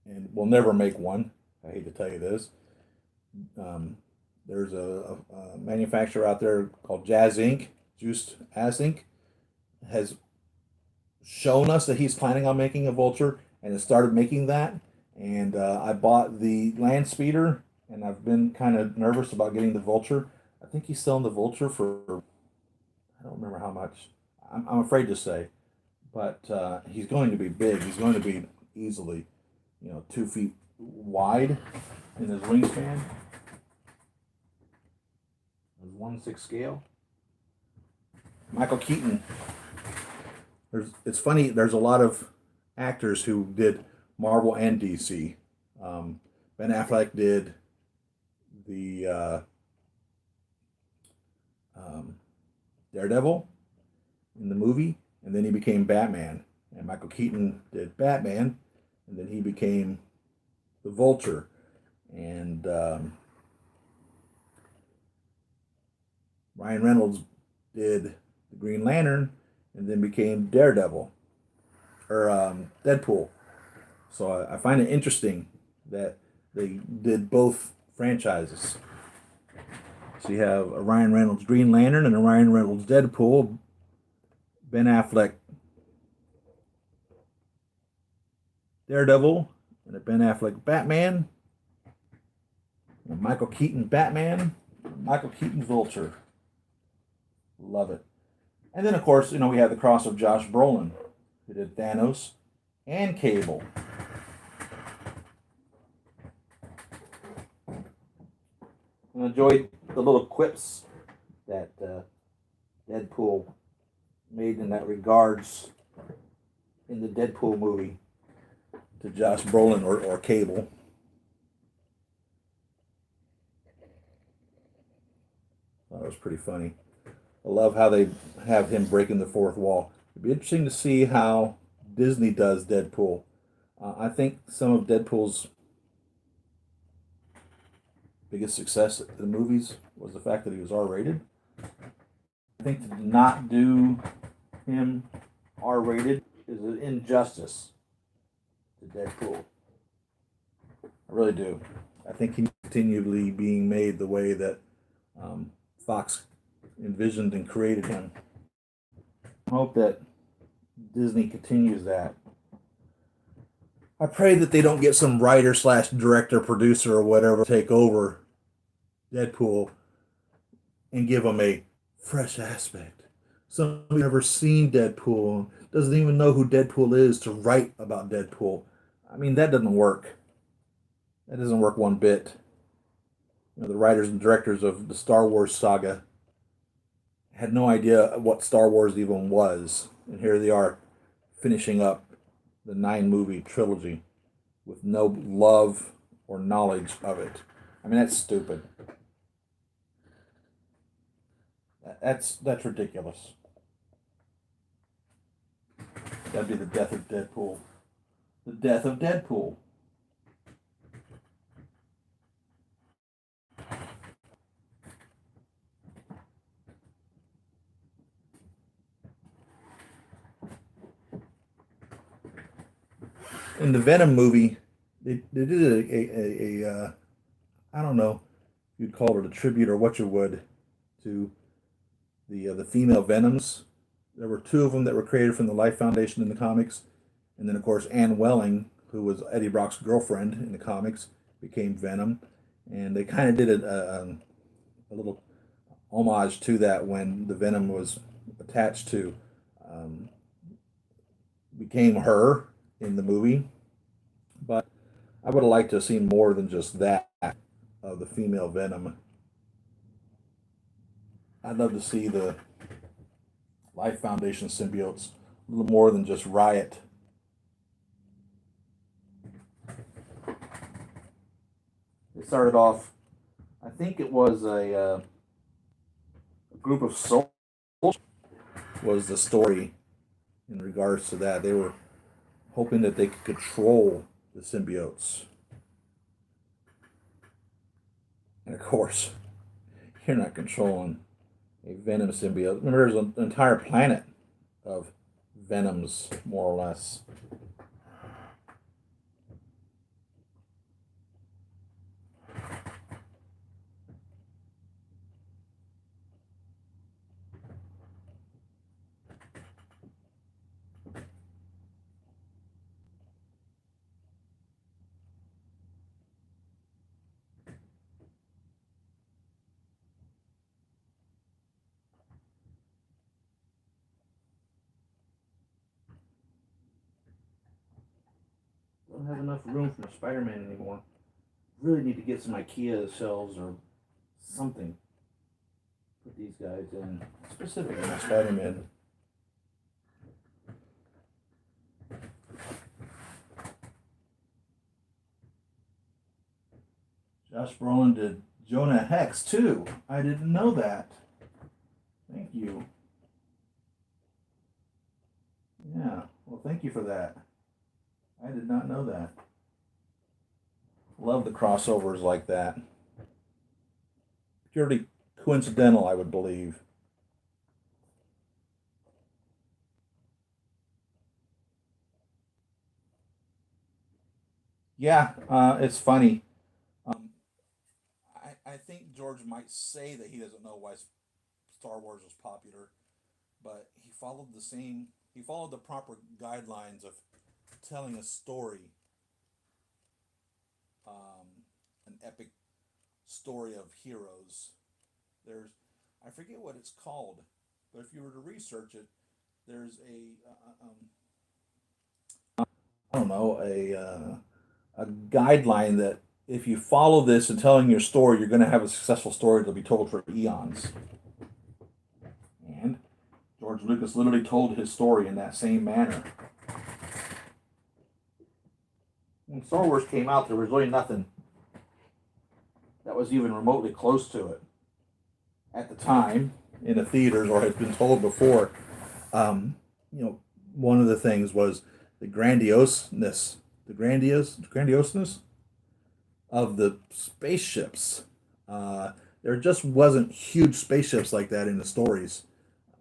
and we'll never make one. I hate to tell you this. There's a manufacturer out there called Jazz Inc., Juiced As Inc., has shown us that he's planning on making a Vulture and has started making that. And I bought the Land Speeder, and I've been kind of nervous about getting the Vulture. I think he's selling the Vulture for, I don't remember how much. I'm afraid to say. But he's going to be big. He's going to be easily, 2 feet wide in his wingspan. 1/6 scale. Michael Keaton. It's funny. There's a lot of actors who did Marvel and DC. Ben Affleck did the Daredevil in the movie, and then he became Batman. And Michael Keaton did Batman, and then he became the Vulture. And Ryan Reynolds did the Green Lantern and then became Daredevil or Deadpool. So I find it interesting that they did both franchises. So you have a Ryan Reynolds Green Lantern and a Ryan Reynolds Deadpool, Ben Affleck Daredevil, and a Ben Affleck Batman, and a Michael Keaton Batman, and a Michael Keaton Vulture. Love it. And then, of course, we have the cross of Josh Brolin, who did Thanos and Cable. I enjoyed the little quips that Deadpool made in that regards in the Deadpool movie to Josh Brolin or Cable. That was pretty funny. I love how they have him breaking the fourth wall. It'd be interesting to see how Disney does Deadpool. I think some of Deadpool's biggest success in the movies was the fact that he was R-rated. I think to not do him R-rated is an injustice to Deadpool. I really do. I think he's continually being made the way that Fox envisioned and created him. I hope that Disney continues that. I pray that they don't get some writer slash director, producer, or whatever take over Deadpool and give him a fresh aspect. Somebody who's never seen Deadpool, doesn't even know who Deadpool is to write about Deadpool. I mean, that doesn't work. That doesn't work one bit. You know, the writers and directors of the Star Wars saga had no idea what Star Wars even was. And here they are finishing up the 9-movie trilogy with no love or knowledge of it. I mean, that's stupid. That's ridiculous. That'd be the death of Deadpool. The death of Deadpool. In the Venom movie, they did I don't know if you'd call it a tribute or what you would to the female Venoms. There were two of them that were created from the Life Foundation in the comics, and then of course Anne Welling, who was Eddie Brock's girlfriend in the comics, became Venom, and they kind of did a little homage to that when the Venom was attached to um, became her in the movie. But I would have liked to have seen more than just that of the female Venom. I'd love to see the Life Foundation symbiotes a little more than just Riot. It started off, I think it was a group of soldiers was the story in regards to that. They were hoping that they could control the symbiotes. And of course, you're not controlling a Venom symbiote. Remember, there's an entire planet of Venoms, more or less. Don't have enough room for Spider-Man anymore. Really need to get some IKEA shelves or something. Put these guys in, specifically Spider-Man. Josh Brolin did Jonah Hex too. I didn't know that. Thank you. Yeah, well, thank you for that. I did not know that. Love the crossovers like that. Purely coincidental, I would believe. Yeah, it's funny. Um, I think George might say that he doesn't know why Star Wars was popular, but he followed the proper guidelines of telling a story, um, an epic story of heroes. There's, I forget what it's called, but if you were to research it, there's I don't know, a guideline that if you follow this and telling your story, you're going to have a successful story that'll be told for eons. And George Lucas literally told his story in that same manner. When Star Wars came out, there was really nothing that was even remotely close to it at the time in the theaters, or has been told before. You know, one of the things was the grandioseness of the spaceships. There just wasn't huge spaceships like that in the stories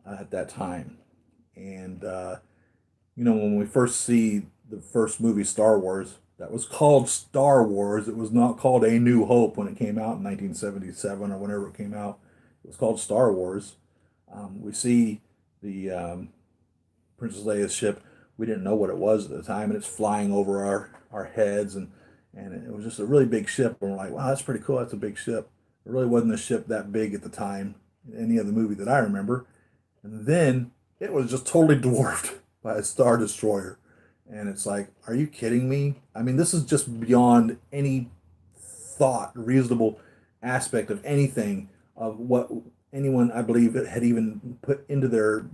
at that time. And, when we first see the first movie, Star Wars, that was called Star Wars. It was not called A New Hope when it came out in 1977 or whenever it came out. It was called Star Wars. We see the Princess Leia's ship. We didn't know what it was at the time, and it's flying over our heads, and it was just a really big ship. And we're like, wow, that's pretty cool. That's a big ship. It really wasn't a ship that big at the time in any other movie that I remember. And then it was just totally dwarfed by a Star Destroyer. And it's like, are you kidding me? I mean, this is just beyond any thought, reasonable aspect of anything of what anyone, I believe, had even put into their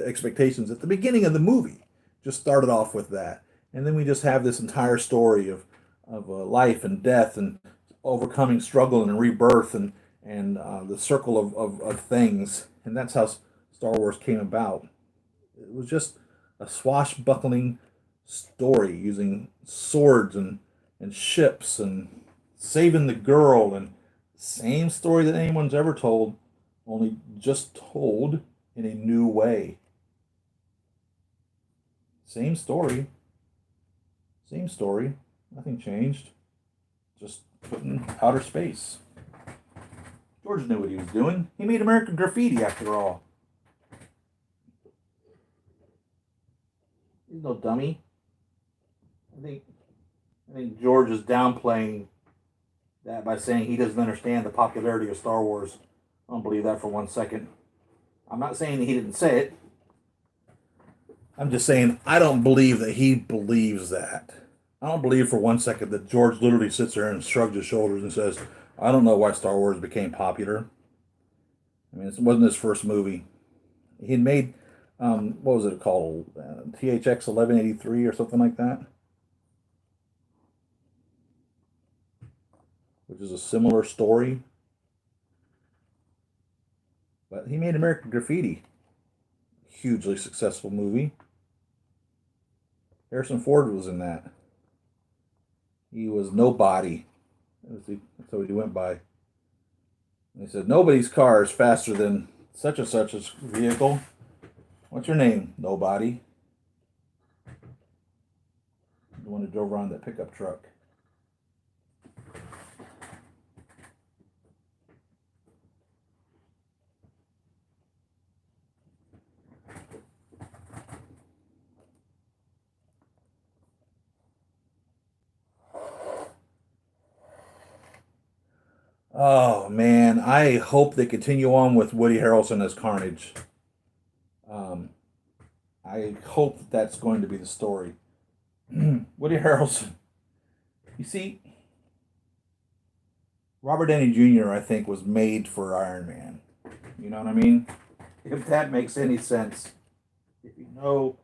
expectations at the beginning of the movie. Just started off with that. And then we just have this entire story of life and death and overcoming struggle and rebirth and the circle of things. And that's how Star Wars came about. It was just a swashbuckling story using swords and ships and saving the girl, and same story that anyone's ever told, only just told in a new way. Same story. Same story. Nothing changed. Just put in outer space. George knew what he was doing. He made American Graffiti after all. He's no dummy. I think George is downplaying that by saying he doesn't understand the popularity of Star Wars. I don't believe that for 1 second. I'm not saying that he didn't say it. I'm just saying I don't believe that he believes that. I don't believe for 1 second that George literally sits there and shrugs his shoulders and says, I don't know why Star Wars became popular. I mean, it wasn't his first movie. He had made, what was it called? THX 1183 or something like that, which is a similar story. But he made American Graffiti. Hugely successful movie. Harrison Ford was in that. He was nobody. That's what he went by. And he said, nobody's car is faster than such and such a vehicle. What's your name? Nobody. The one that drove around that pickup truck. Oh man, I hope they continue on with Woody Harrelson as Carnage. Um, I hope that that's going to be the story. Woody Harrelson. You see, Robert Downey Jr. I think was made for Iron Man. You know what I mean? If that makes any sense. If you know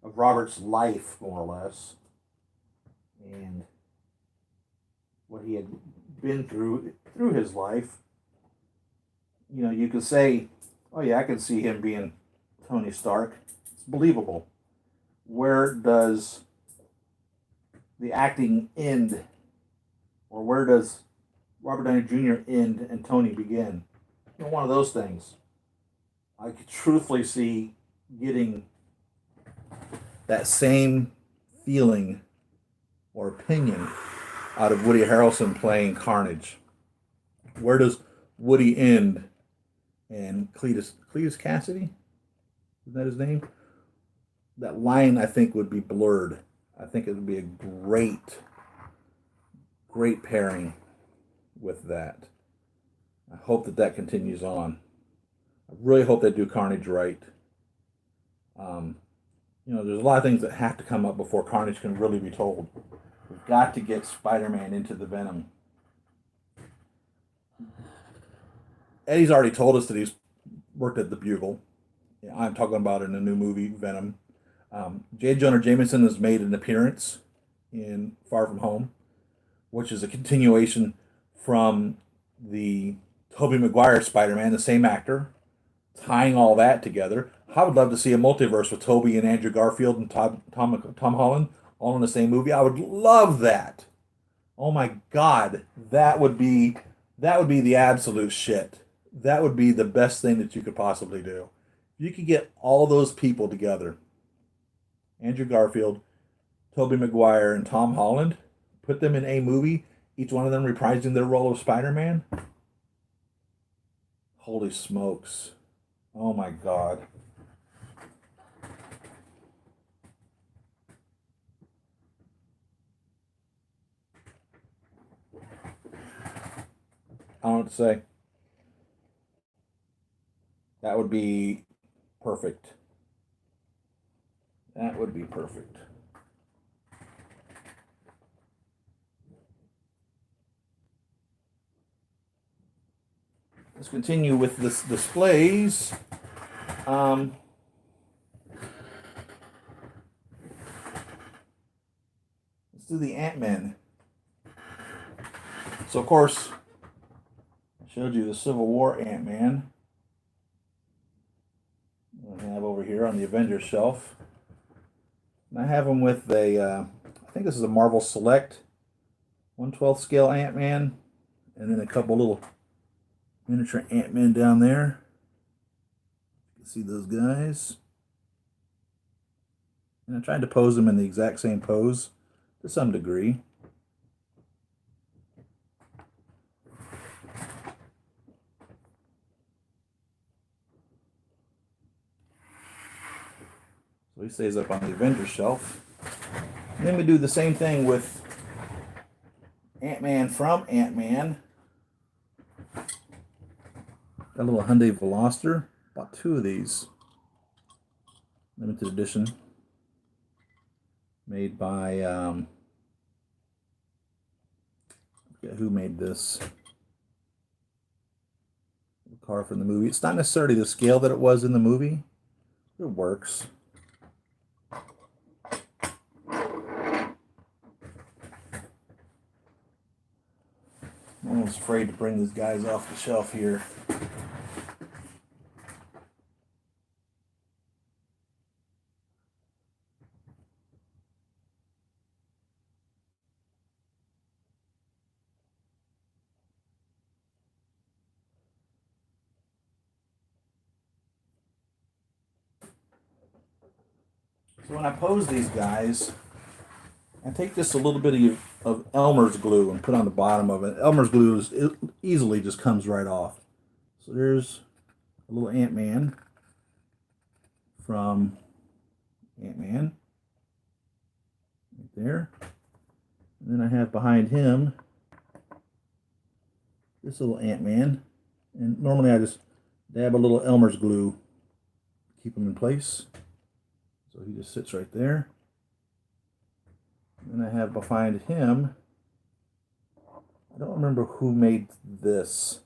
of Robert's life, more or less, and what he had been through his life, you could say, oh yeah, I can see him being Tony Stark. It's believable. Where does the acting end, or where does Robert Downey Jr. end and Tony begin? One of those things. I could truthfully see getting that same feeling or opinion out of Woody Harrelson playing Carnage. Where does Woody end and Cletus Cassidy? Is that his name? That line, I think, would be blurred. I think it would be a great pairing with that. I hope that continues on. I really hope they do Carnage right. There's a lot of things that have to come up before Carnage can really be told. We've got to get Spider-Man into the Venom. Eddie's already told us that he's worked at the Bugle. Yeah, I'm talking about in the new movie Venom. J. Jonah Jameson has made an appearance in Far From Home, which is a continuation from the Tobey Maguire Spider-Man, the same actor, tying all that together. I would love to see a multiverse with Tobey and Andrew Garfield and Tom Holland all in the same movie. I would love that. Oh my God, that would be the absolute shit. That would be the best thing that you could possibly do. You could get all those people together. Andrew Garfield, Tobey Maguire, and Tom Holland, put them in a movie, each one of them reprising their role of Spider-Man. Holy smokes. Oh my God. I don't know what to say. That would be perfect. That would be perfect. Let's continue with this displays. Um, let's do the Ant-Man. So, of course, I showed you the Civil War Ant-Man. I have over here on the Avengers shelf. And I have him with I think this is a Marvel Select 1/12 scale Ant-Man. And then a couple little miniature Ant-Man down there. You can see those guys. And I tried to pose them in the exact same pose to some degree. So he stays up on the Avengers shelf. And then we do the same thing with Ant-Man from Ant-Man. Got a little Hyundai Veloster. Bought two of these. Limited edition. Made by, I forget who made this. The car from the movie. It's not necessarily the scale that it was in the movie. It works. I'm almost afraid to bring these guys off the shelf here. So when I pose these guys, I take just a little bit of Elmer's glue and put on the bottom of it. Elmer's glue it easily just comes right off. So there's a little Ant-Man from Ant-Man right there. And then I have behind him this little Ant-Man. And normally I just dab a little Elmer's glue to keep him in place. So he just sits right there. And I have behind him, I don't remember who made this.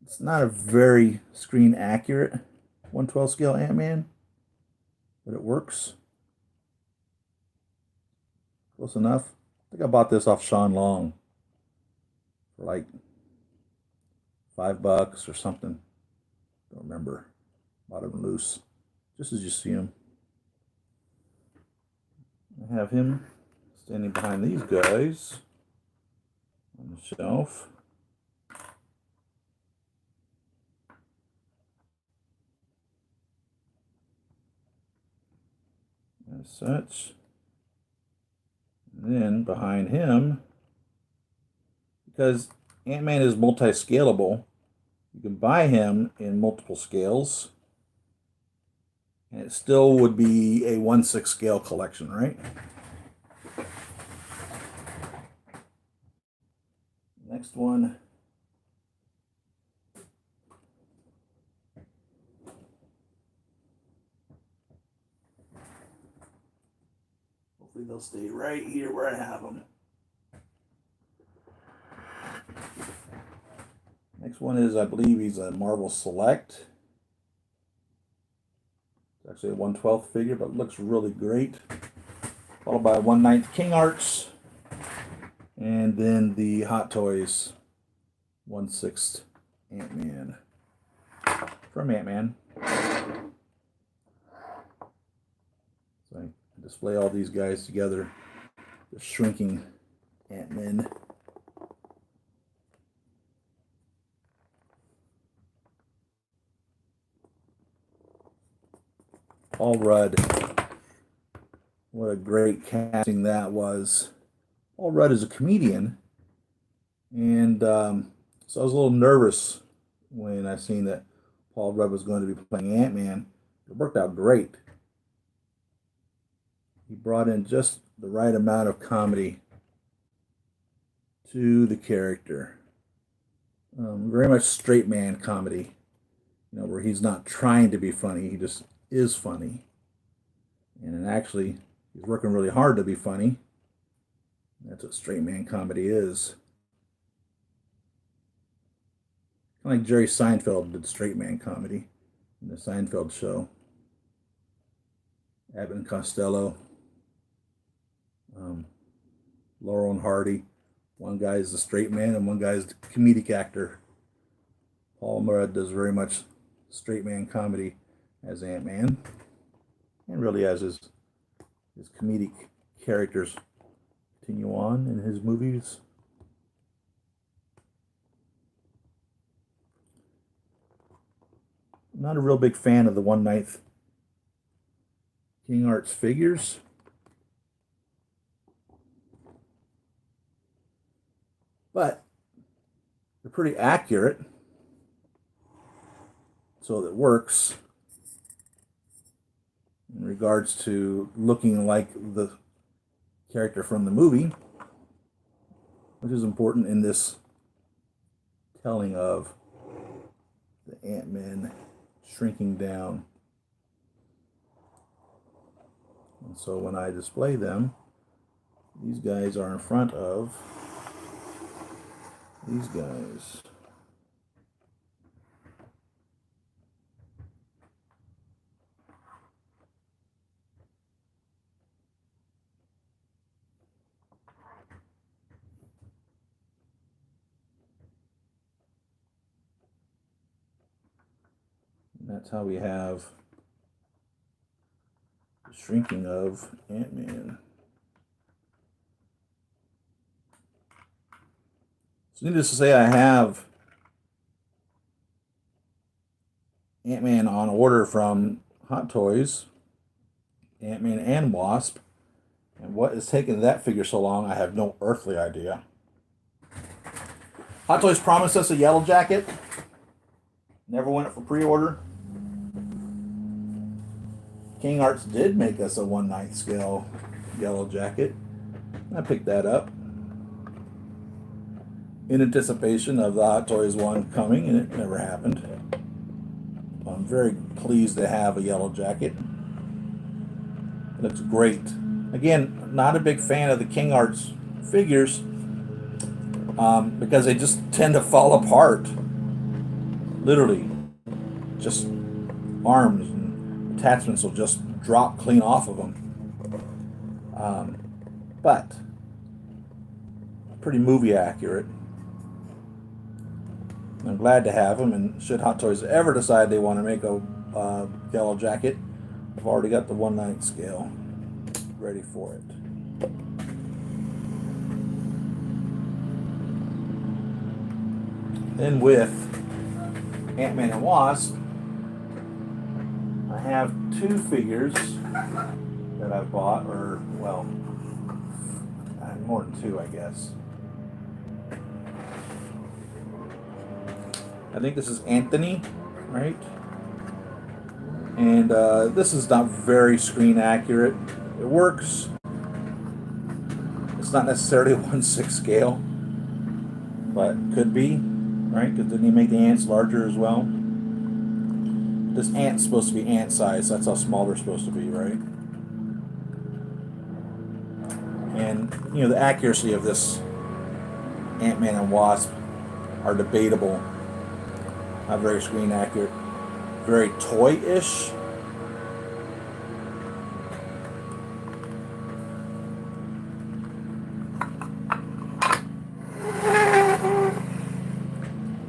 It's not a very screen accurate 1/12 scale Ant-Man, but it works. Close enough. I think I bought this off Sean Long for like $5 or something. Don't remember. Bought him loose. Just as you see him. I have him standing behind these guys on the shelf. As such. And then behind him, because Ant-Man is multi-scalable, you can buy him in multiple scales, and it still would be a 1/6 scale collection, right? Next one. Hopefully they'll stay right here where I have them. Next one is, I believe he's a Marvel Select. It's actually a 1/12 figure, but looks really great. Followed by 1/9 King Arts. And then the Hot Toys 1/6 Ant-Man. From Ant-Man. So I display all these guys together. The shrinking Ant-Man. Paul Rudd. What a great casting that was. Paul Rudd is a comedian. And so I was a little nervous when I seen that Paul Rudd was going to be playing Ant-Man. It worked out great. He brought in just the right amount of comedy to the character. Very much straight man comedy. You know, where he's not trying to be funny. He just is funny. And actually, he's working really hard to be funny. That's what straight man comedy is. Kind of like Jerry Seinfeld did straight man comedy in the Seinfeld show. Abbott and Costello. Laurel and Hardy. One guy is the straight man and one guy is the comedic actor. Paul Rudd does very much straight man comedy as Ant-Man, and really as his comedic characters continue on in his movies. I'm not a real big fan of the 1/9 King Arts figures. But they're pretty accurate, so it works in regards to looking like the character from the movie, which is important in this telling of the Ant-Man shrinking down. And so when I display them, these guys are in front of these guys. And that's how we have the shrinking of Ant-Man. So needless to say, I have Ant-Man on order from Hot Toys, Ant-Man and Wasp. And what is taking that figure so long, I have no earthly idea. Hot Toys promised us a yellow jacket. Never went for pre-order. King Arts did make us a 1/9 scale yellow jacket. I picked that up in anticipation of the Hot Toys one coming, and it never happened. I'm very pleased to have a yellow jacket. It looks great. Again, not a big fan of the King Arts figures because they just tend to fall apart. Literally. Just arms and attachments will just drop clean off of them. But pretty movie accurate. I'm glad to have them, and should Hot Toys ever decide they want to make a yellow jacket, I've already got the 1/9 scale ready for it. Then with Ant-Man and Wasp, I have two figures that I've bought, or, well, more than two, I guess. I think this is Anthony, right? And this is not very screen accurate. It works. It's not necessarily a 1/6 scale, but could be, right? Because didn't he make the ants larger as well? This ant's supposed to be ant size. That's how small they're supposed to be, right? you know, the accuracy of this Ant-Man and Wasp are debatable. Not very screen accurate. Very toy-ish.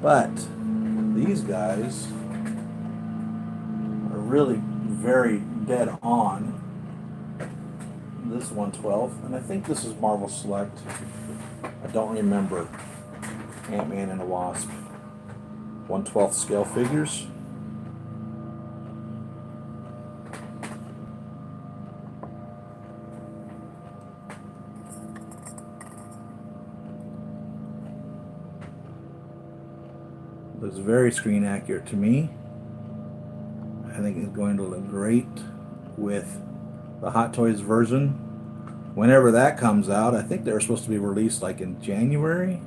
But these guys are really very dead on. This 1/12, and I think this is Marvel Select. I don't remember. Ant-Man and the Wasp. 1/12 scale figures. Looks very screen accurate to me. I think it's going to look great with the Hot Toys version. Whenever that comes out, I think they were supposed to be released like in January.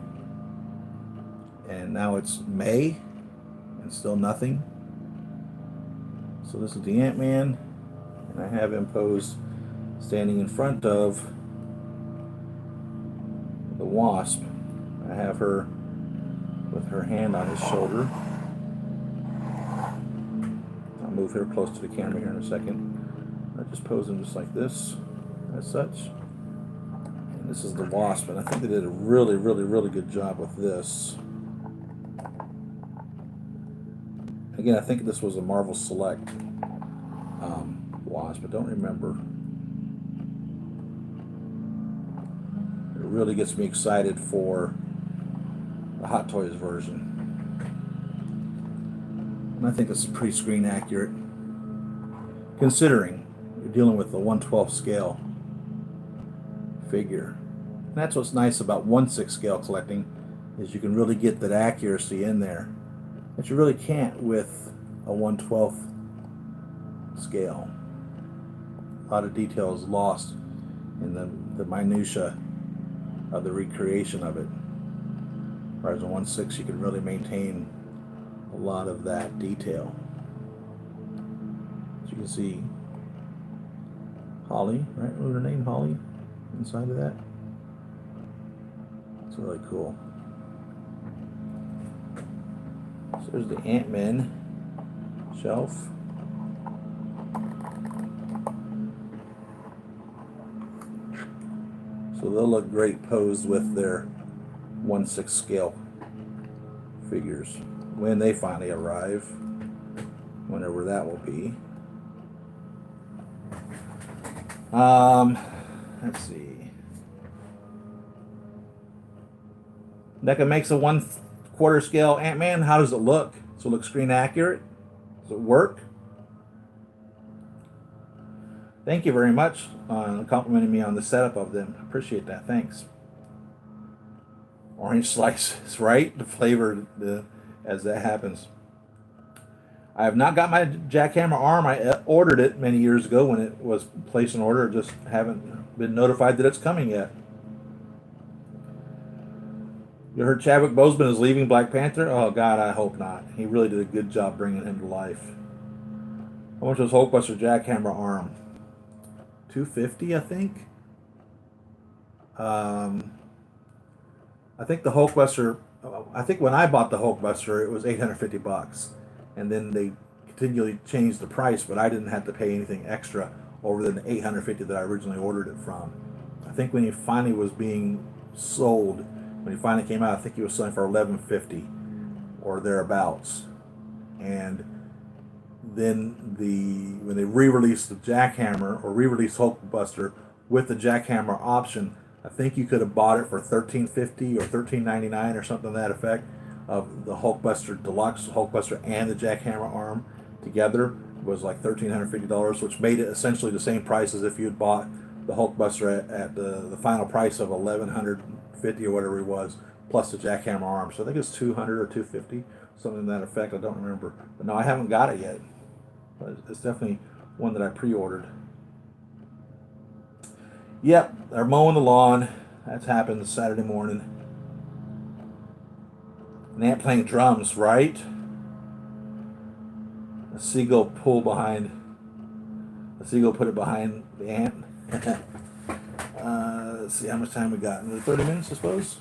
And now it's May and still nothing. So this is the Ant-Man. And I have him posed standing in front of the Wasp. I have her with her hand on his shoulder. I'll move her close to the camera here in a second. I just pose him just like this, as such. And this is the Wasp, and I think they did a really, really, really good job with this. Again, I think this was a Marvel Select Wasp, but don't remember. It really gets me excited for the Hot Toys version. And I think this is pretty screen accurate, considering you're dealing with the 1/12 scale figure. And that's what's nice about 1/6 scale collecting, is you can really get that accuracy in there that you really can't with a 1/12 scale. A lot of detail is lost in the minutia of the recreation of it. Whereas a 1/6 you can really maintain a lot of that detail. As you can see, Holly, right? What was her name? Holly? Inside of that? It's really cool. So there's the Ant-Man shelf. So they'll look great posed with their 1/6 scale figures when they finally arrive, whenever that will be. Let's see. NECA makes a 1/4 scale Ant-Man. How does it look? Does it look screen accurate? Does it work? Thank you very much complimenting me on the setup of them. Appreciate that. Thanks. Orange slices, right? The flavor as that happens. I have not got my jackhammer arm. I ordered it many years ago when it was placed in order. Just haven't been notified that it's coming yet. You heard Chadwick Boseman is leaving Black Panther? Oh, God, I hope not. He really did a good job bringing him to life. How much was Hulkbuster jackhammer arm? $250, I think. I think the Hulkbuster. I think when I bought the Hulkbuster, it was $850, and then they continually changed the price, but I didn't have to pay anything extra over than the $850 that I originally ordered it from. I think when he finally was being sold, when he finally came out, I think he was selling for $1150 or thereabouts, and then when they re-released the jackhammer or re-released Hulkbuster with the jackhammer option, I think you could have bought it for $13.50 or $13.99 or something to that effect, of the Hulkbuster Deluxe, Hulkbuster and the jackhammer arm together. It was like $1,350, which made it essentially the same price as if you had bought the Hulkbuster at the final price of $1,150 or whatever it was, plus the jackhammer arm. So I think it's $200 or $250, something to that effect. I don't remember. But no, I haven't got it yet. But it's definitely one that I pre-ordered. Yep, they're mowing the lawn. That's happened Saturday morning. An ant playing drums, right? A seagull put it behind the ant. Let's see how much time we got. Another 30 minutes, I suppose.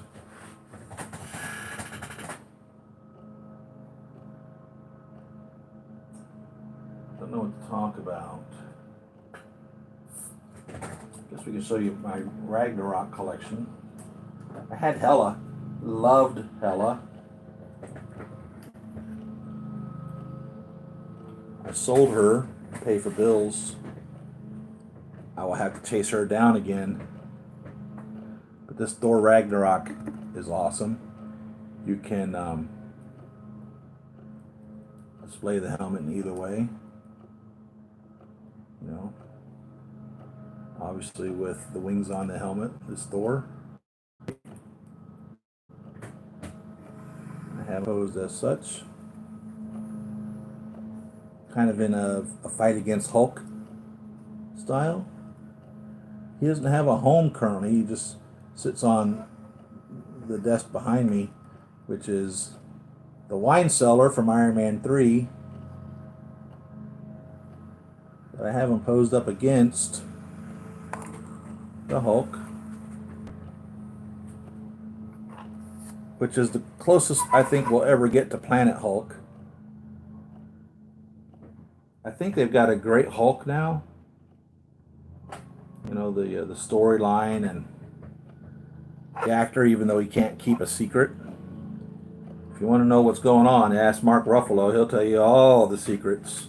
Don't know what to talk about. Guess we can show you my Ragnarok collection. I had Hela. Loved Hela. I sold her to pay for bills. I will have to chase her down again. But this Thor Ragnarok is awesome. You can display the helmet in either way. You know, obviously with the wings on the helmet is Thor. I have posed as such. Kind of in a fight against Hulk style. He doesn't have a home currently. He just sits on the desk behind me, which is the wine cellar from Iron Man 3. That I have him posed up against the Hulk, which is the closest I think we'll ever get to Planet Hulk. I think they've got a great Hulk now. You know, the storyline and the actor, even though he can't keep a secret. If you want to know what's going on, ask Mark Ruffalo. He'll tell you all the secrets.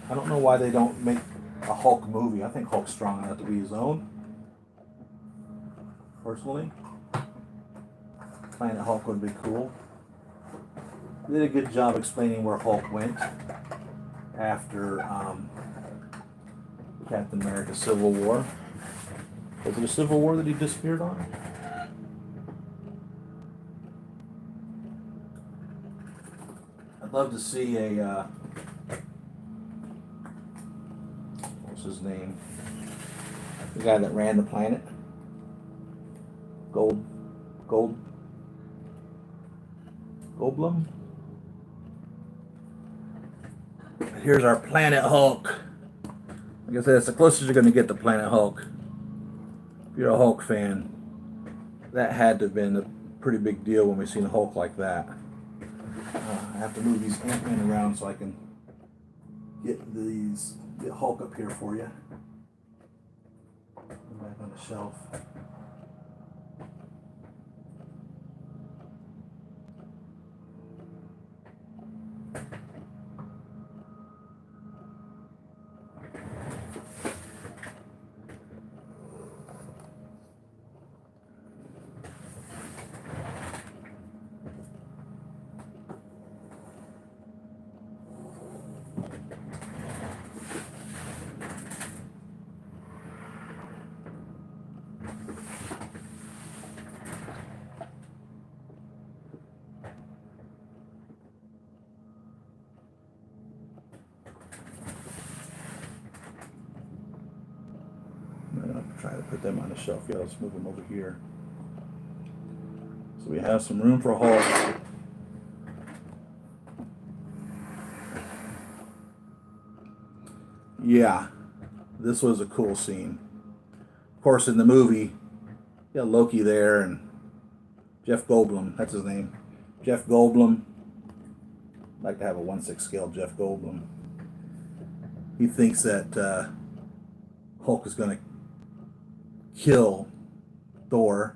I don't know why they don't make a Hulk movie. I think Hulk's strong enough to be his own. Personally. Planet Hulk would be cool. They did a good job explaining where Hulk went after Captain America Civil War. Was it a Civil War that he disappeared on? I'd love to see a what's his name? The guy that ran the planet. Goldblum? Here's our Planet Hulk. Like I said, it's the closest you're going to get to Planet Hulk. If you're a Hulk fan, that had to have been a pretty big deal when we seen a Hulk like that. I have to move these Ant-Men around so I can get Hulk up here for you. Back on the shelf. Try to put them on the shelf. Yeah, let's move them over here. So we have some room for Hulk. Yeah, this was a cool scene. Of course, in the movie, you got Loki there and Jeff Goldblum. That's his name. Jeff Goldblum. I'd like to have a 1/6 scale Jeff Goldblum. He thinks that Hulk is going to kill Thor,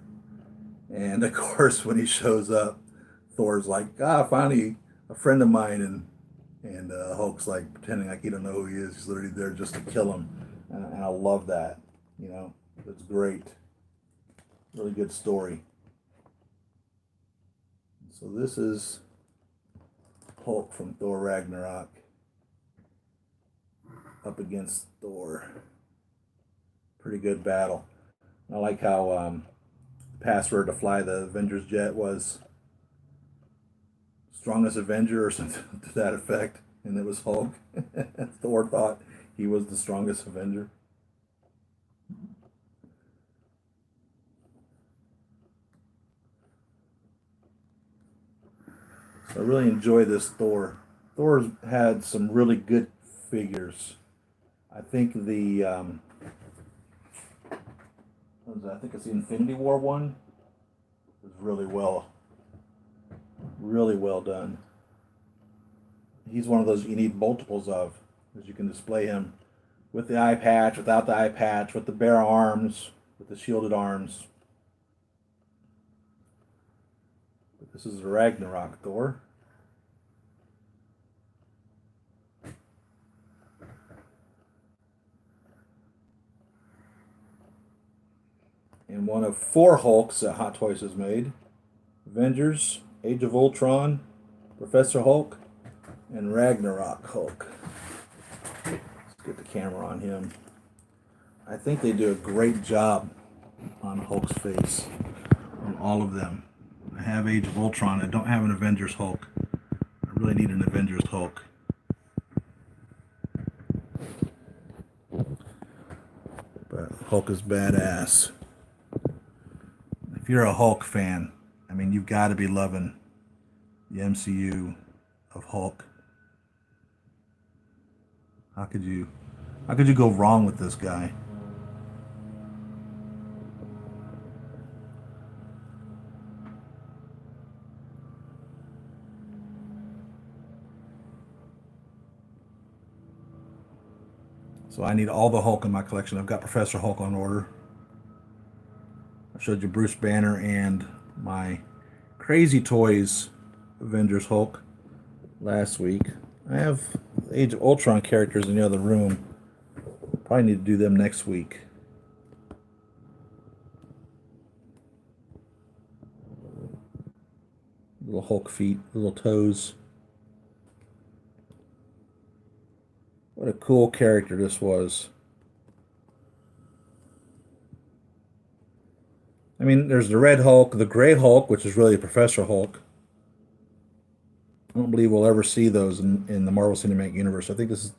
and of course when he shows up, Thor's like, finally a friend of mine, and Hulk's like pretending like he don't know who he is. He's literally there just to kill him, and I love that. You know, it's great, really good story. So this is Hulk from Thor Ragnarok up against Thor. Pretty good battle. I like how password to fly the Avengers jet was strongest Avenger or something to that effect, and it was Hulk. Thor thought he was the strongest Avenger. So I really enjoy this Thor. Thor's had some really good figures. I think the I think it's the Infinity War one. It was really well done. He's one of those you need multiples of, because you can display him with the eye patch, without the eye patch, with the bare arms, with the shielded arms. But this is the Ragnarok Thor. And one of 4 Hulks that Hot Toys has made. Avengers, Age of Ultron, Professor Hulk, and Ragnarok Hulk. Let's get the camera on him. I think they do a great job on Hulk's face, on all of them. I have Age of Ultron. I don't have an Avengers Hulk. I really need an Avengers Hulk. But Hulk is badass. If you're a Hulk fan, I mean, you've got to be loving the MCU of Hulk. How could you go wrong with this guy? So I need all the Hulk in my collection. I've got Professor Hulk on order. I showed you Bruce Banner and my Crazy Toys Avengers Hulk last week. I have Age of Ultron characters in the other room. Probably need to do them next week. Little Hulk feet, little toes. What a cool character this was. I mean, there's the Red Hulk, the Gray Hulk, which is really Professor Hulk. I don't believe we'll ever see those in the Marvel Cinematic Universe. I think this is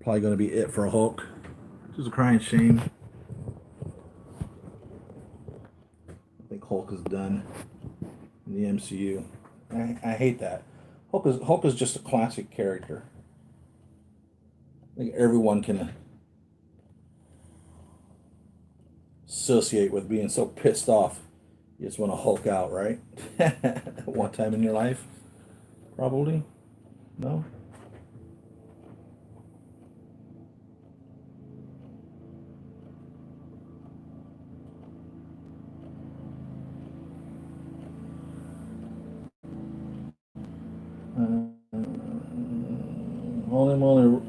probably going to be it for a Hulk. Which is a crying shame. I think Hulk is done in the MCU. I hate that. Hulk is just a classic character. I think everyone can associate with being so pissed off you just want to Hulk out, right? One time in your life, probably. No. Only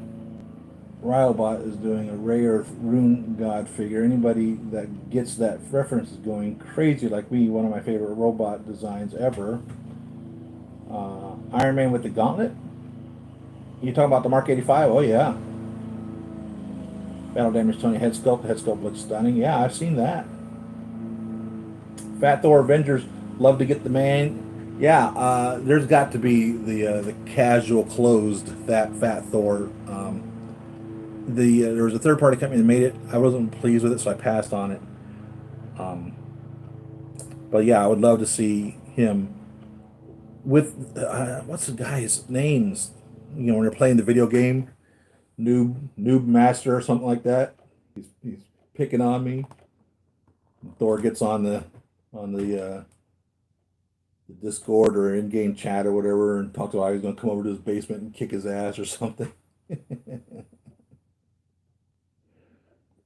Rylebot is doing a rare Rune God figure. Anybody that gets that reference is going crazy like me. One of my favorite robot designs ever. Iron Man with the Gauntlet. You talking about the Mark 85? Oh yeah. Battle damage Tony head sculpt. The head sculpt looks stunning. Yeah, I've seen that. Fat Thor Avengers love to get the man. Yeah, there's got to be the casual closed fat Thor. There was a third party company that made it. I wasn't pleased with it, so I passed on it. But yeah, I would love to see him with what's the guy's names? You know, when you're playing the video game, Noob Master or something like that. He's picking on me. Thor gets on the Discord or in-game chat or whatever and talks about how he's going to come over to his basement and kick his ass or something.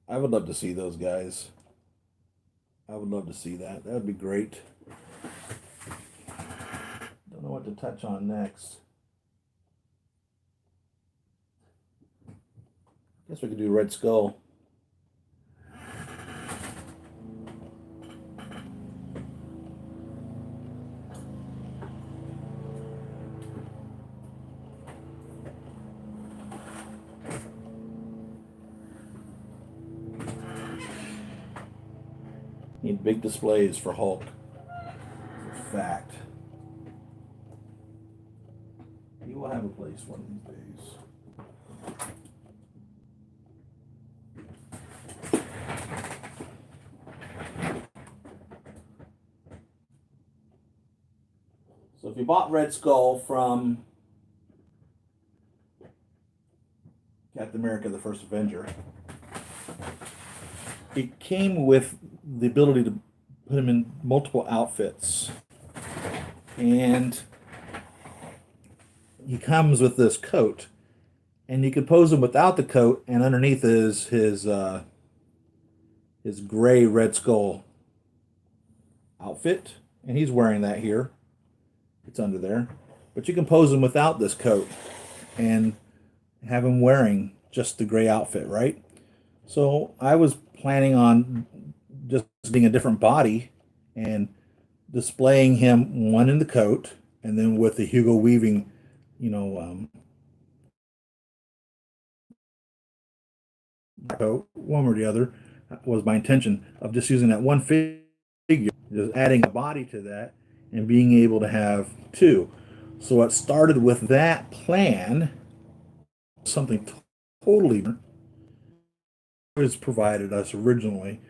I would love to see those guys. I would love to see that. That would be great. Don't know what to touch on next. Guess we could do Red Skull. Need big displays for Hulk. For fact. He will have a place one of these days. So if you bought Red Skull from Captain America, the First Avenger, it came with the ability to put him in multiple outfits. And he comes with this coat. And you can pose him without the coat, and underneath is his gray Red Skull outfit. And he's wearing that here. It's under there. But you can pose him without this coat and have him wearing just the gray outfit, right? So I was planning on just being a different body and displaying him one in the coat and then with the Hugo Weaving, coat, one or the other was my intention of just using that one figure, just adding a body to that and being able to have two. So it started with that plan, something totally different was provided us originally,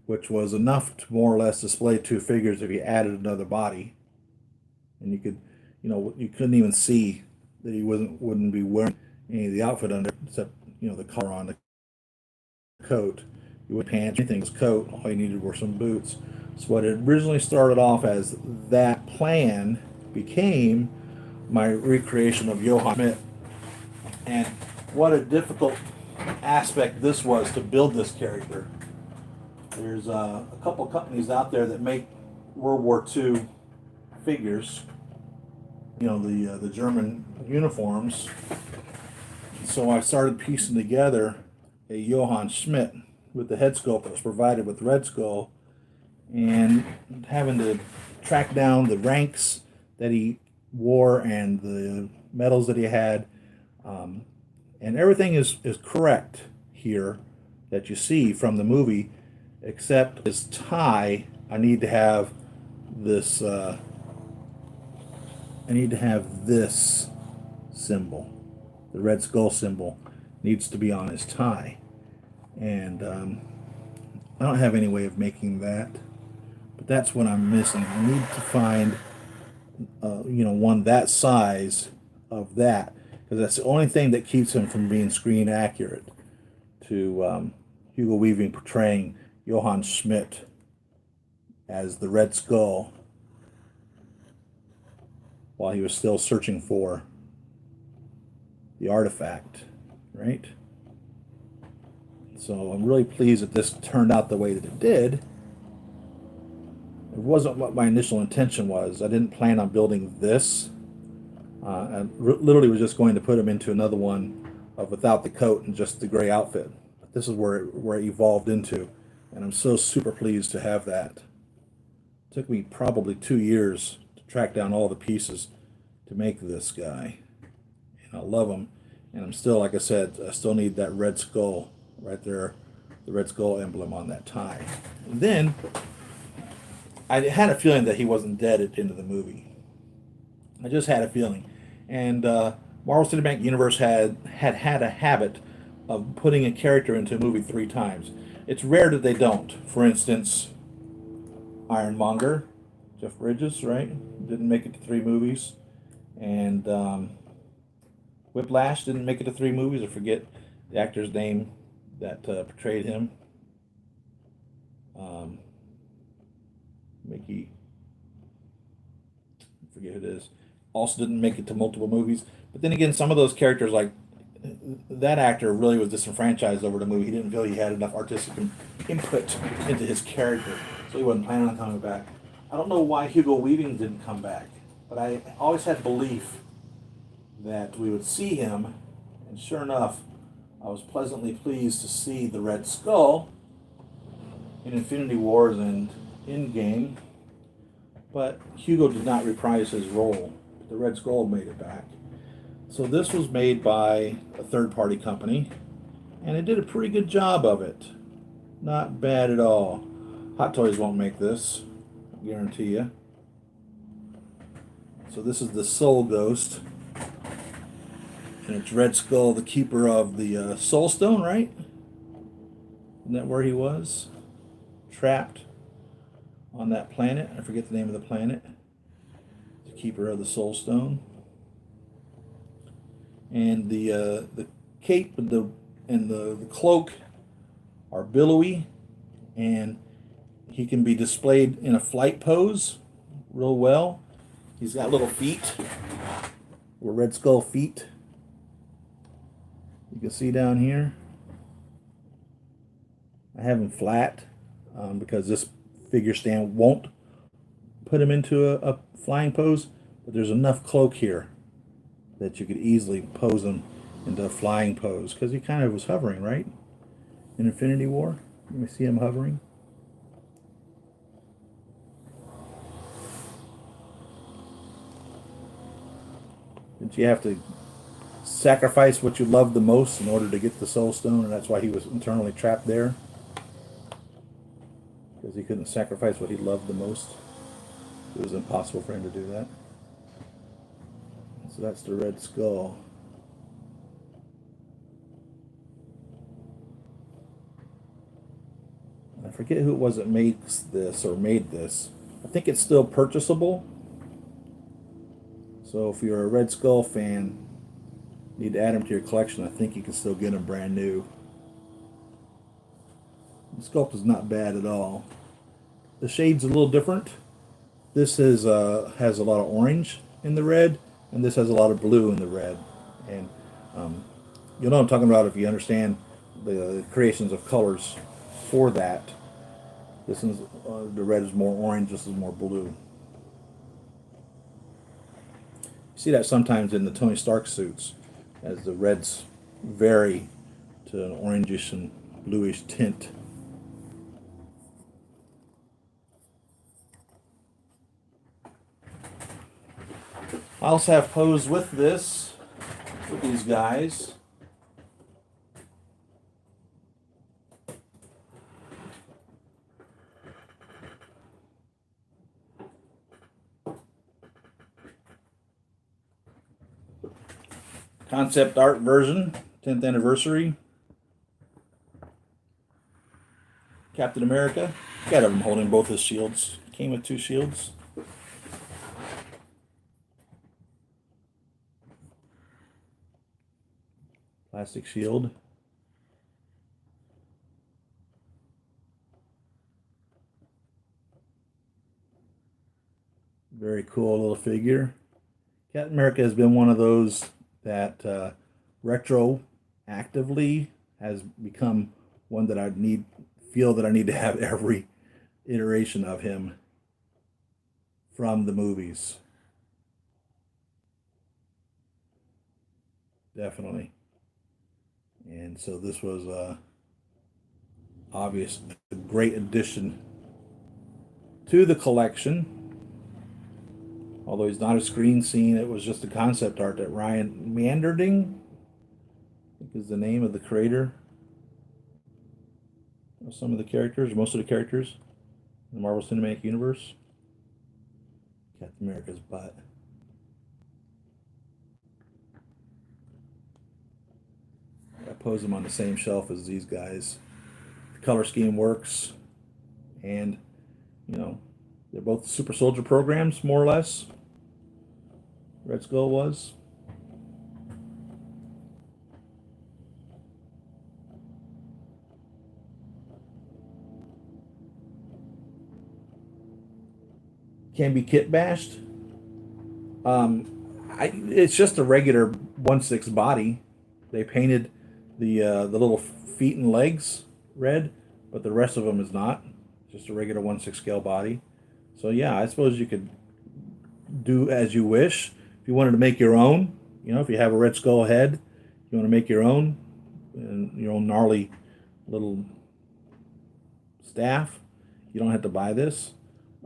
which was enough to more or less display two figures if you added another body. And you could, you couldn't even see that he wouldn't be wearing any of the outfit under, except, the collar on the coat. You wouldn't pants, anything was coat. All you needed were some boots. So what it originally started off as that plan became my recreation of Johann Schmidt. And what a difficult aspect this was to build this character. There's a couple companies out there that make World War II figures, the German uniforms. So I started piecing together a Johann Schmidt with the head sculpt that was provided with Red Skull, and having to track down the ranks that he wore and the medals that he had. And everything is correct here that you see from the movie, except his tie. I need to have this. I need to have this symbol, the Red Skull symbol, needs to be on his tie, and I don't have any way of making that. But that's what I'm missing. I need to find, one that size of that, because that's the only thing that keeps him from being screen accurate to Hugo Weaving portraying Johann Schmidt as the Red Skull while he was still searching for the artifact, right? So I'm really pleased that this turned out the way that it did. It wasn't what my initial intention was. I didn't plan on building this. I literally was just going to put him into another one without the coat and just the gray outfit. But this is where it evolved into, and I'm so super pleased to have that. It took me probably 2 years to track down all the pieces to make this guy, and I love him. And I'm still, like I said, I still need that Red Skull right there, the Red Skull emblem on that tie. And then I had a feeling that he wasn't dead at the end of the movie. I just had a feeling. And Marvel Cinematic Universe had a habit of putting a character into a movie 3 times. It's rare that they don't. For instance, Ironmonger, Jeff Bridges, right? Didn't make it to 3 movies. And Whiplash didn't make it to 3 movies. I forget the actor's name that portrayed him. Mickey, I forget who it is. Also didn't make it to multiple movies. But then again, some of those characters, like that actor, really was disenfranchised over the movie. He didn't feel he had enough artistic input into his character, so he wasn't planning on coming back. I don't know why Hugo Weaving didn't come back, but I always had belief that we would see him, and sure enough, I was pleasantly pleased to see the Red Skull in Infinity Wars and Endgame, but Hugo did not reprise his role. The Red Skull made it back. So this was made by a third-party company, and it did a pretty good job of it. Not bad at all. Hot Toys won't make this, I guarantee you. So this is the Soul Ghost, and it's Red Skull, the keeper of the Soul Stone, right? Isn't that where he was? Trapped on that planet. I forget the name of the planet. The keeper of the Soul Stone. And the cape and the cloak are billowy, and he can be displayed in a flight pose real well. He's got little feet, little Red Skull feet. You can see down here. I have him flat because this figure stand won't put him into a flying pose, but there's enough cloak here that you could easily pose him into a flying pose because he kind of was hovering, right? In Infinity War. Let me see him hovering. Did you have to sacrifice what you loved the most in order to get the Soul Stone, and that's why he was internally trapped there? Because he couldn't sacrifice what he loved the most. It was impossible for him to do that. So that's the Red Skull. I forget who it was that makes this or made this. I think it's still purchasable. So if you're a Red Skull fan, you need to add them to your collection. I think you can still get them brand new. The sculpt is not bad at all. The shade's a little different. This is has a lot of orange in the red, and this has a lot of blue in the red. And you'll know what I'm talking about if you understand the creations of colors for that. This is the red is more orange. This is more blue. You see that sometimes in the Tony Stark suits, as the reds vary to an orangish and bluish tint. I also have posed with this, with these guys. Concept art version, 10th anniversary. Captain America. Got him holding both his shields. Came with 2 shields. Plastic shield. Very cool little figure. Captain America has been one of those that retroactively has become one that I feel that I need to have every iteration of him from the movies. Definitely. And so this was obvious a great addition to the collection. Although he's not a screen scene, it was just a concept art that Ryan Meanderding, I think is the name of the creator of some of the characters, most of the characters in the Marvel Cinematic Universe. Captain America's butt. I pose them on the same shelf as these guys. The color scheme works, and you know, they're both super soldier programs, more or less. Red Skull was. Can be kit bashed. It's just a regular 1/6 body. They painted the little feet and legs red, but the rest of them is not. Just a regular 1/6 scale body. So yeah, I suppose you could do as you wish. If you wanted to make your own, you know, if you have a Red Skull head, you want to make your own, and your own gnarly little staff, you don't have to buy this.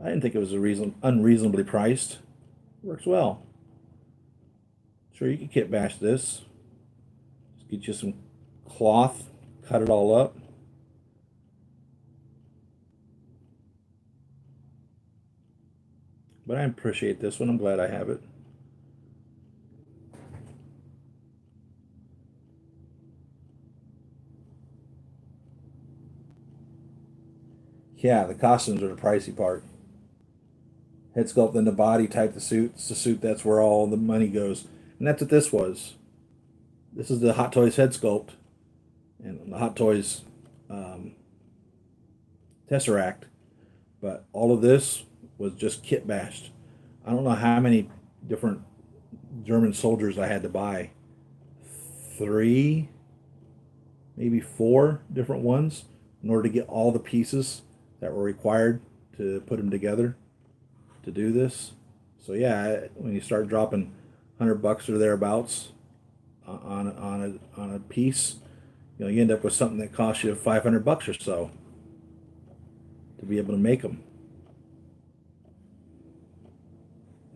I didn't think it was unreasonably priced. Works well. Sure, you can kit bash this. Just get you some cloth, cut it all up. But I appreciate this one. I'm glad I have it. Yeah, the costumes are the pricey part. Head sculpt and the body type the suit. It's the suit that's where all the money goes. And that's what this was. This is the Hot Toys head sculpt. And the Hot Toys Tesseract But all of this was just kit bashed. I don't know how many different German soldiers I had to buy. Three, maybe four different ones in order to get all the pieces that were required to put them together to do this. So yeah, when you start dropping $100 or thereabouts on a piece, you end up with something that costs you $500 or so to be able to make them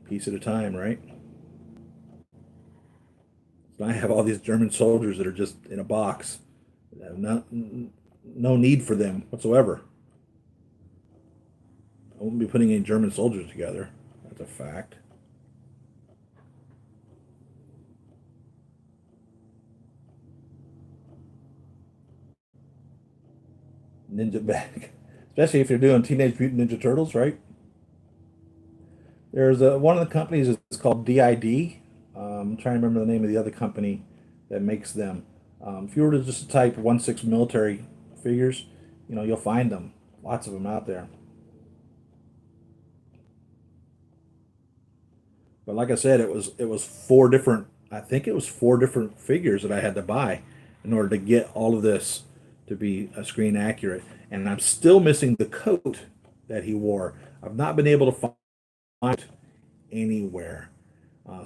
a piece at a time, right? So I have all these German soldiers that are just in a box. No need for them whatsoever. I won't be putting any German soldiers together. That's a fact. Ninja bag, especially if you're doing Teenage Mutant Ninja Turtles, right? There's one of the companies is called DID. I'm trying to remember the name of the other company that makes them. If you were to just type 1/6 military figures, you'll find them. Lots of them out there. But like I said, it was four different. I think it was four different figures that I had to buy in order to get all of this to be a screen accurate. And I'm still missing the coat that he wore. I've not been able to find it anywhere.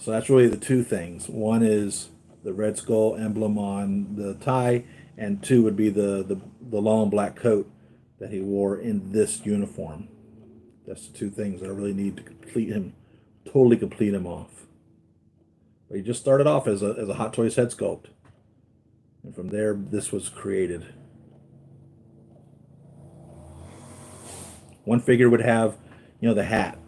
So that's really the two things. One is the Red Skull emblem on the tie, and two would be the long black coat that he wore in this uniform. That's the two things that I really need to complete him, totally complete him off. But he just started off as a Hot Toys head sculpt, and from there this was created. One figure would have, the hat.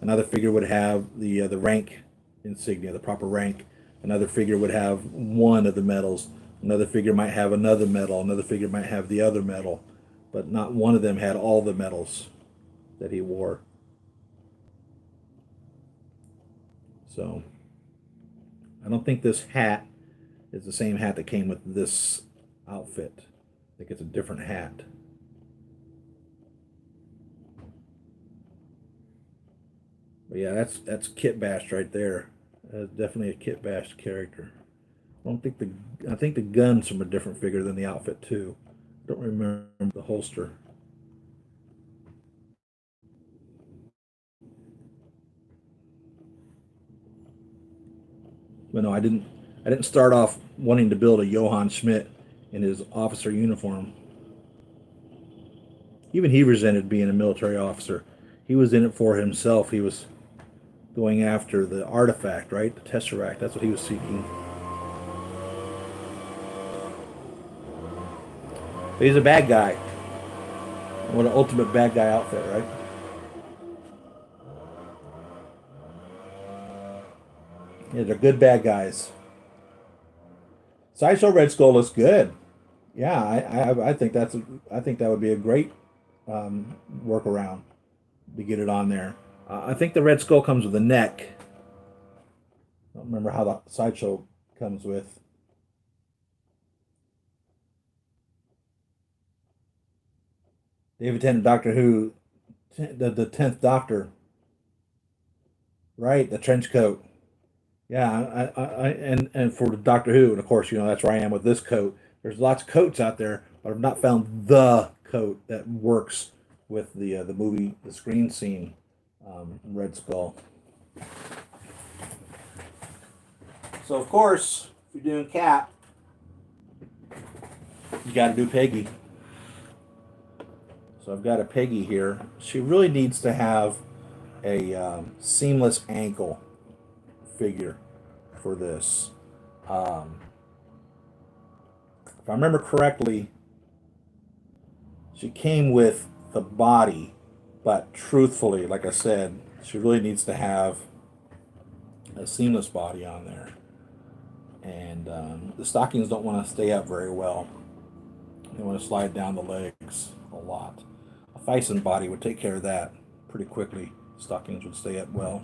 Another figure would have the rank insignia, the proper rank. Another figure would have one of the medals. Another figure might have another medal. Another figure might have the other medal, but not one of them had all the medals that he wore. So I don't think this hat is the same hat that came with this outfit. I think it's a different hat. But yeah, that's Kit Bash right there. That's definitely a Kit Bash character. I think the gun's from a different figure than the outfit too. I don't remember the holster. But no, I didn't start off wanting to build a Johann Schmidt in his officer uniform. Even he resented being a military officer. He was in it for himself. He was going after the artifact, right? The Tesseract. That's what he was seeking. But he's a bad guy. What an ultimate bad guy outfit, right? Yeah, they're good bad guys. Sideshow Red Skull looks good. Yeah, I think that would be a great workaround to get it on there. I think the Red Skull comes with a neck. I don't remember how the Sideshow comes with. David Tennant, Doctor Who, the 10th Doctor, right? The trench coat. Yeah, and for the Doctor Who, and of course, that's where I am with this coat. There's lots of coats out there, but I've not found the coat that works with the movie, the screen scene, Red Skull. So of course, if you're doing Cap, you got to do Piggy. So I've got a Piggy here. She really needs to have a seamless ankle figure for this. Um, if I remember correctly, she came with the body, but truthfully, like I said, she really needs to have a seamless body on there. And the stockings don't want to stay up very well. They want to slide down the legs a lot. A Thyssen body would take care of that pretty quickly. Stockings would stay up well.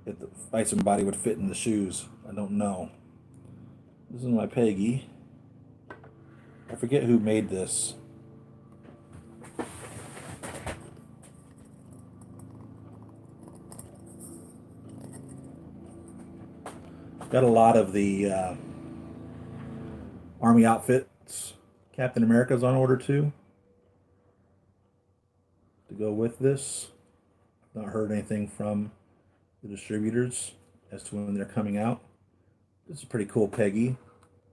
If the Thyssen body would fit in the shoes, I don't know. This is my Peggy. I forget who made this. Got a lot of the army outfits. Captain America's on order too to go with this. Not heard anything from the distributors as to when they're coming out. This is pretty cool, Peggy.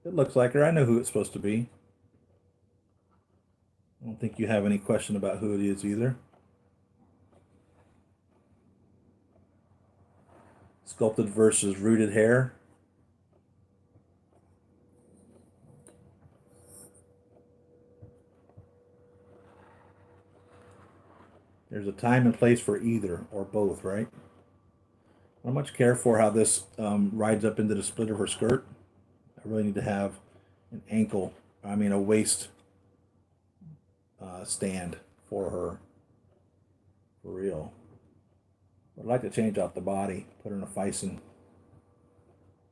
It looks like her. I know who it's supposed to be. I don't think you have any question about who it is either. Sculpted versus rooted hair. There's a time and place for either or both, right? I don't much care for how this rides up into the split of her skirt. I really need to have a waist stand for her, for real. I'd like to change out the body, put her in a Fison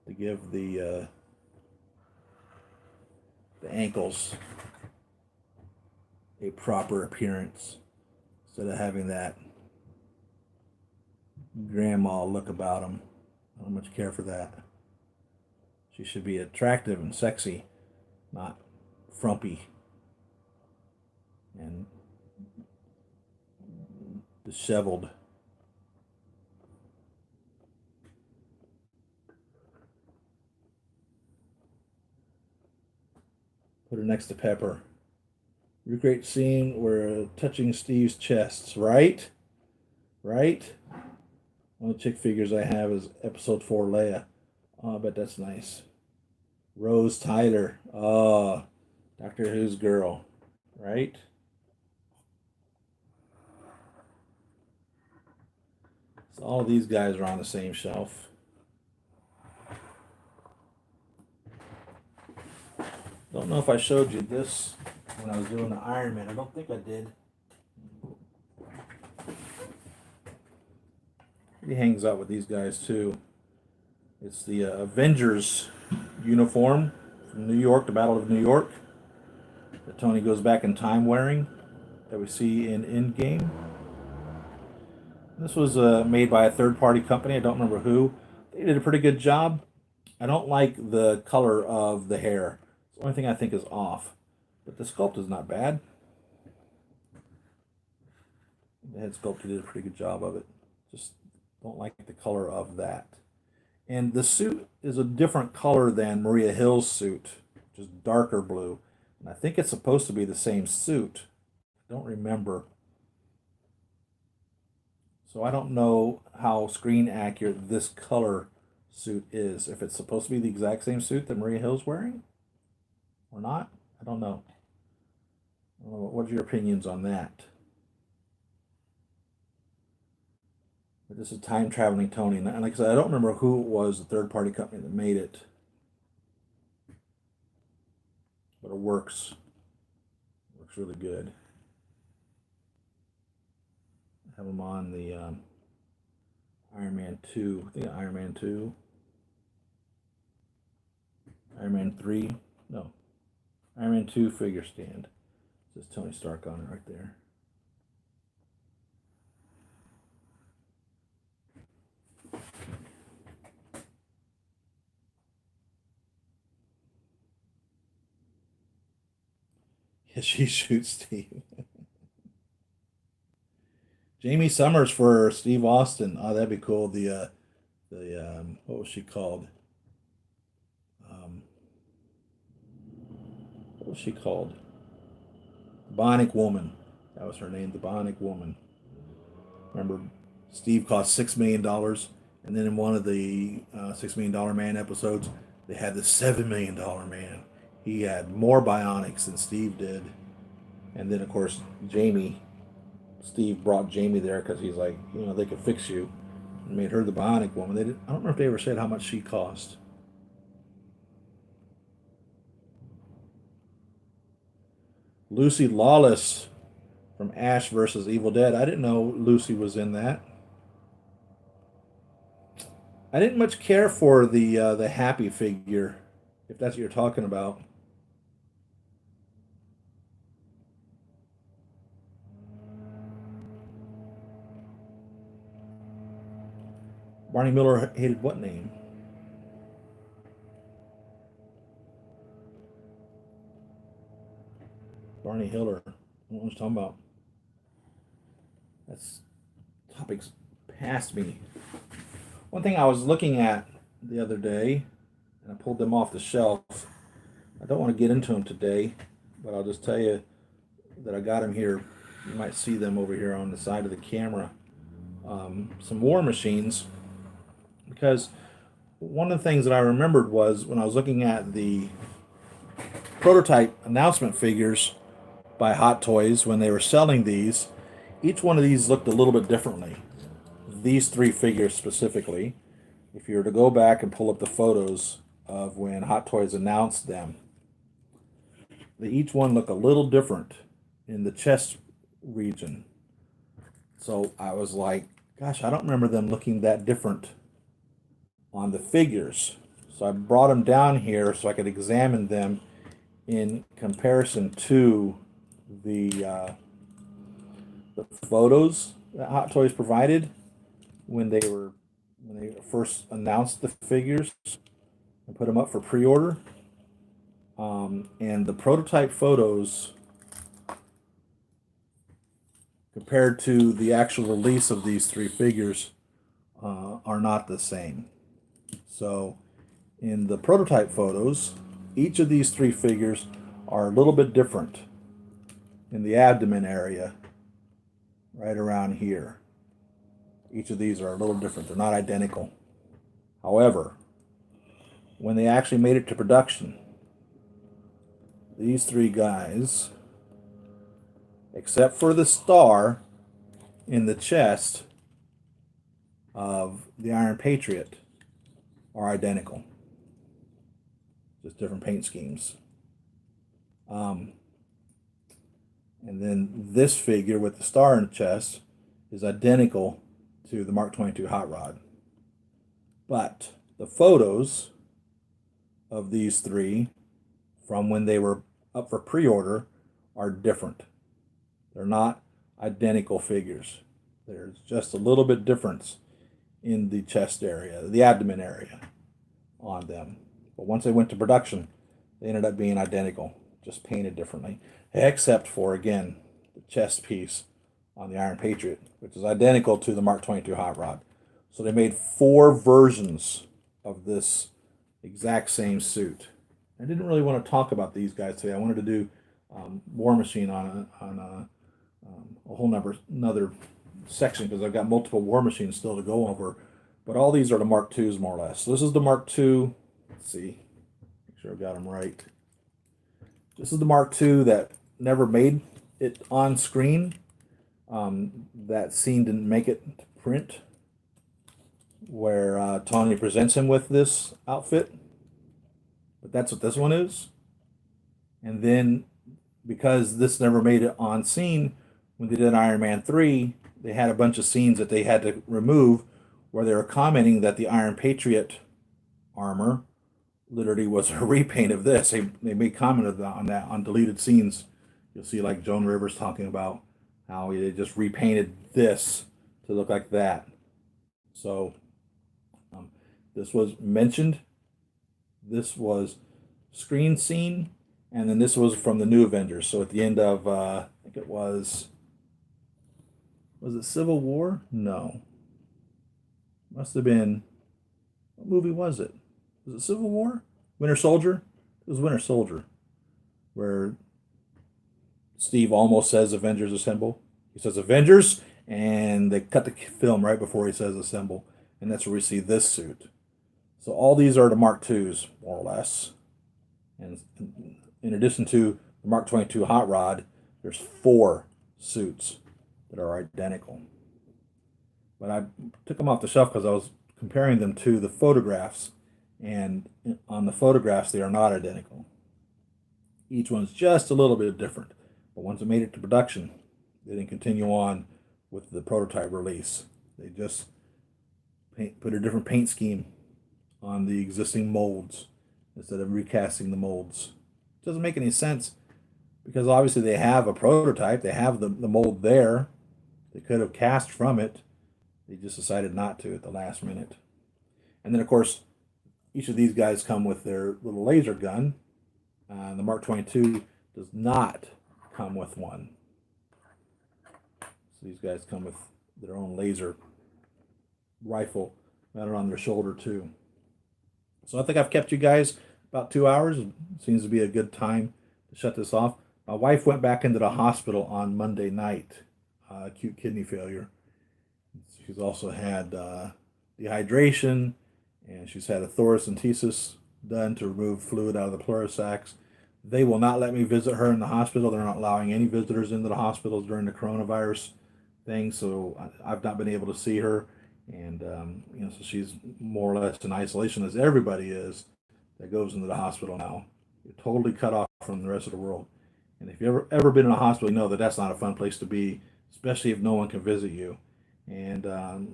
to give the ankles a proper appearance instead of having that grandma look about them. I don't much care for that. She should be attractive and sexy, not frumpy and disheveled. Put her next to Pepper. Recreate scene where touching Steve's chests, right? Right? One of the chick figures I have is episode 4 Leia. Oh, I bet that's nice. Rose Tyler. Oh, Doctor Who's girl, right? So all of these guys are on the same shelf. Don't know if I showed you this when I was doing the Iron Man. I don't think I did. He hangs out with these guys too. It's the Avengers uniform from New York, the Battle of New York, that Tony goes back in time wearing, that we see in Endgame. This was made by a third-party company. I don't remember who. They did a pretty good job. I don't like the color of the hair. It's the only thing I think is off. But the sculpt is not bad. The head sculptor did a pretty good job of it. Just don't like the color of that. And the suit is a different color than Maria Hill's suit, just darker blue. And I think it's supposed to be the same suit. I don't remember. So I don't know how screen accurate this color suit is. If it's supposed to be the exact same suit that Maria Hill's wearing or not, I don't know. What are your opinions on that? But this is time traveling Tony, and like I said, I don't remember who it was, the third party company that made it, but it works. It works really good. I have them on the Iron Man 2. I think Iron Man 2. Iron Man 3. No. Iron Man 2 figure stand. It says Tony Stark on it right there. Yeah, she shoots Steve. Jamie Summers for Steve Austin. Oh, that'd be cool. What was she called? Um, what was she called? Bionic Woman. That was her name, the Bionic Woman. Remember, Steve cost $6 million, and then in one of the $6 million Man episodes, they had the $7 million Man. He had more bionics than Steve did, and then of course Steve brought Jamie there because he's like, they could fix you, and made her the Bionic Woman. I don't remember if they ever said how much she cost. Lucy Lawless from Ash versus Evil Dead. I didn't know Lucy was in that. I didn't much care for the Happy figure, if that's what you're talking about. Barney Miller hated what name? Barney Hiller. I don't know what I'm talking about. That's topics past me. One thing I was looking at the other day, and I pulled them off the shelf. I don't want to get into them today, but I'll just tell you that I got them here. You might see them over here on the side of the camera. Some War Machines, because one of the things that I remembered was when I was looking at the prototype announcement figures by Hot Toys when they were selling these, each one of these looked a little bit differently. These three figures specifically, if you were to go back and pull up the photos of when Hot Toys announced them, they each one look a little different in the chest region. So I was like, gosh, I don't remember them looking that different on the figures. So I brought them down here so I could examine them in comparison to the photos that Hot Toys provided when they first announced the figures and put them up for pre-order. And the prototype photos compared to the actual release of these three figures are not the same. So in the prototype photos, each of these three figures are a little bit different in the abdomen area, right around here. Each of these are a little different. They're not identical. However, when they actually made it to production, these three guys, except for the star in the chest of the Iron Patriot, are identical. Just different paint schemes. And then this figure with the star in the chest is identical to the Mark 22 Hot Rod. But the photos of these three from when they were up for pre-order are different. They're not identical figures. There's just a little bit difference in the chest area, the abdomen area on them. But once they went to production, they ended up being identical, just painted differently, except for, again, the chest piece on the Iron Patriot, which is identical to the Mark 22 Hot Rod. So they made 4 versions of this exact same suit. I didn't really want to talk about these guys today. I wanted to do War Machine on a whole another section because I've got multiple War Machines still to go over. But all these are the Mark IIs more or less. So this is the Mark II. Let's see. Make sure I've got them right. This is the Mark II that never made it on screen. That scene didn't make it to print where Tony presents him with this outfit. But that's what this one is. And then because this never made it on scene, when they did Iron Man 3, they had a bunch of scenes that they had to remove where they were commenting that the Iron Patriot armor literally was a repaint of this. They made comment on that on deleted scenes. You'll see like Joan Rivers talking about how they just repainted this to look like that. So this was mentioned. This was screen scene, and then this was from the New Avengers. So at the end of, I think it was it Civil War? No. Must have been, what movie was it? Was it Civil War? Winter Soldier? It was Winter Soldier, where Steve almost says Avengers Assemble. He says Avengers, and they cut the film right before he says Assemble. And that's where we see this suit. So all these are the Mark IIs, more or less. And in addition to the Mark 22 Hot Rod, there's 4 suits that are identical. But I took them off the shelf because I was comparing them to the photographs. And on the photographs, they are not identical. Each one's just a little bit different. But once it made it to production, they didn't continue on with the prototype release. They just put a different paint scheme on the existing molds instead of recasting the molds. It doesn't make any sense because obviously they have a prototype. They have the mold there. They could have cast from it. They just decided not to at the last minute. And then, of course, each of these guys come with their little laser gun. The Mark 22 does not come with one. So these guys come with their own laser rifle mounted on their shoulder too. So I think I've kept you guys about 2 hours. It seems to be a good time to shut this off. My wife went back into the hospital on Monday night, acute kidney failure. She's also had dehydration, and she's had a thoracentesis done to remove fluid out of the pleurosacs. They will not let me visit her in the hospital. They're not allowing any visitors into the hospitals during the coronavirus thing, so I've not been able to see her. And so she's more or less in isolation, as everybody is that goes into the hospital now. You're totally cut off from the rest of the world. And if you've ever been in a hospital, you know that that's not a fun place to be, especially if no one can visit you. And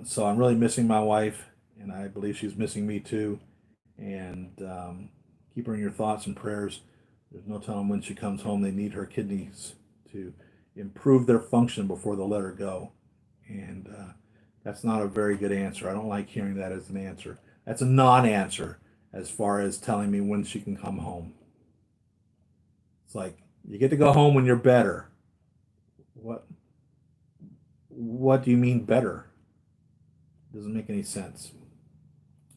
so I'm really missing my wife, and I believe she's missing me too. And keep her in your thoughts and prayers. There's no telling when she comes home. They need her kidneys to improve their function before they'll let her go. And that's not a very good answer. I don't like hearing that as an answer. That's a non-answer as far as telling me when she can come home. It's like, you get to go home when you're better. What do you mean better? Doesn't make any sense.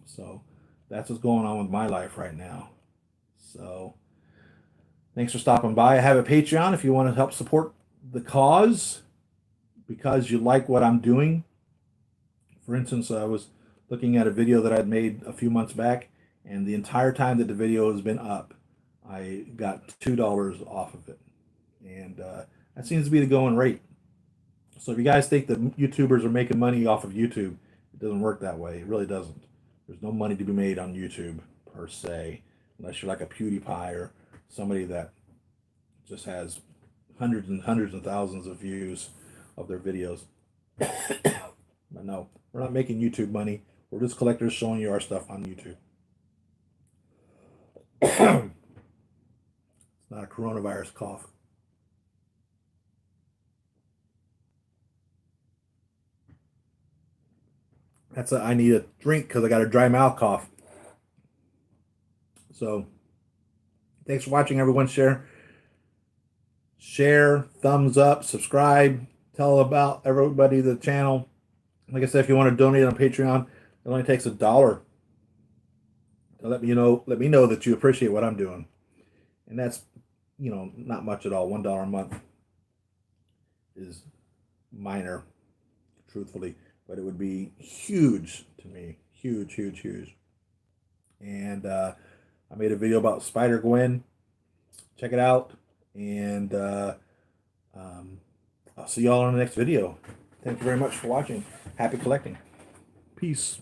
So that's what's going on with my life right now. So thanks for stopping by. I have a Patreon if you want to help support the cause because you like what I'm doing. For instance, I was looking at a video that I'd made a few months back, and the entire time that the video has been up, I got $2 off of it. And that seems to be the going rate. So if you guys think that YouTubers are making money off of YouTube, it doesn't work that way. It really doesn't. There's no money to be made on YouTube, per se, unless you're like a PewDiePie or somebody that just has hundreds and hundreds of thousands of views of their videos. But no, we're not making YouTube money. We're just collectors showing you our stuff on YouTube. It's not a coronavirus cough. I need a drink because I got a dry mouth cough. So, thanks for watching, everyone. Share, thumbs up, subscribe, tell about everybody the channel. Like I said, if you want to donate on Patreon, it only takes $1 to let me know that you appreciate what I'm doing. And that's, not much at all. $1 a month is minor, truthfully. But it would be huge to me. Huge, huge, huge. And I made a video about Spider-Gwen. Check it out. And I'll see y'all in the next video. Thank you very much for watching. Happy collecting. Peace.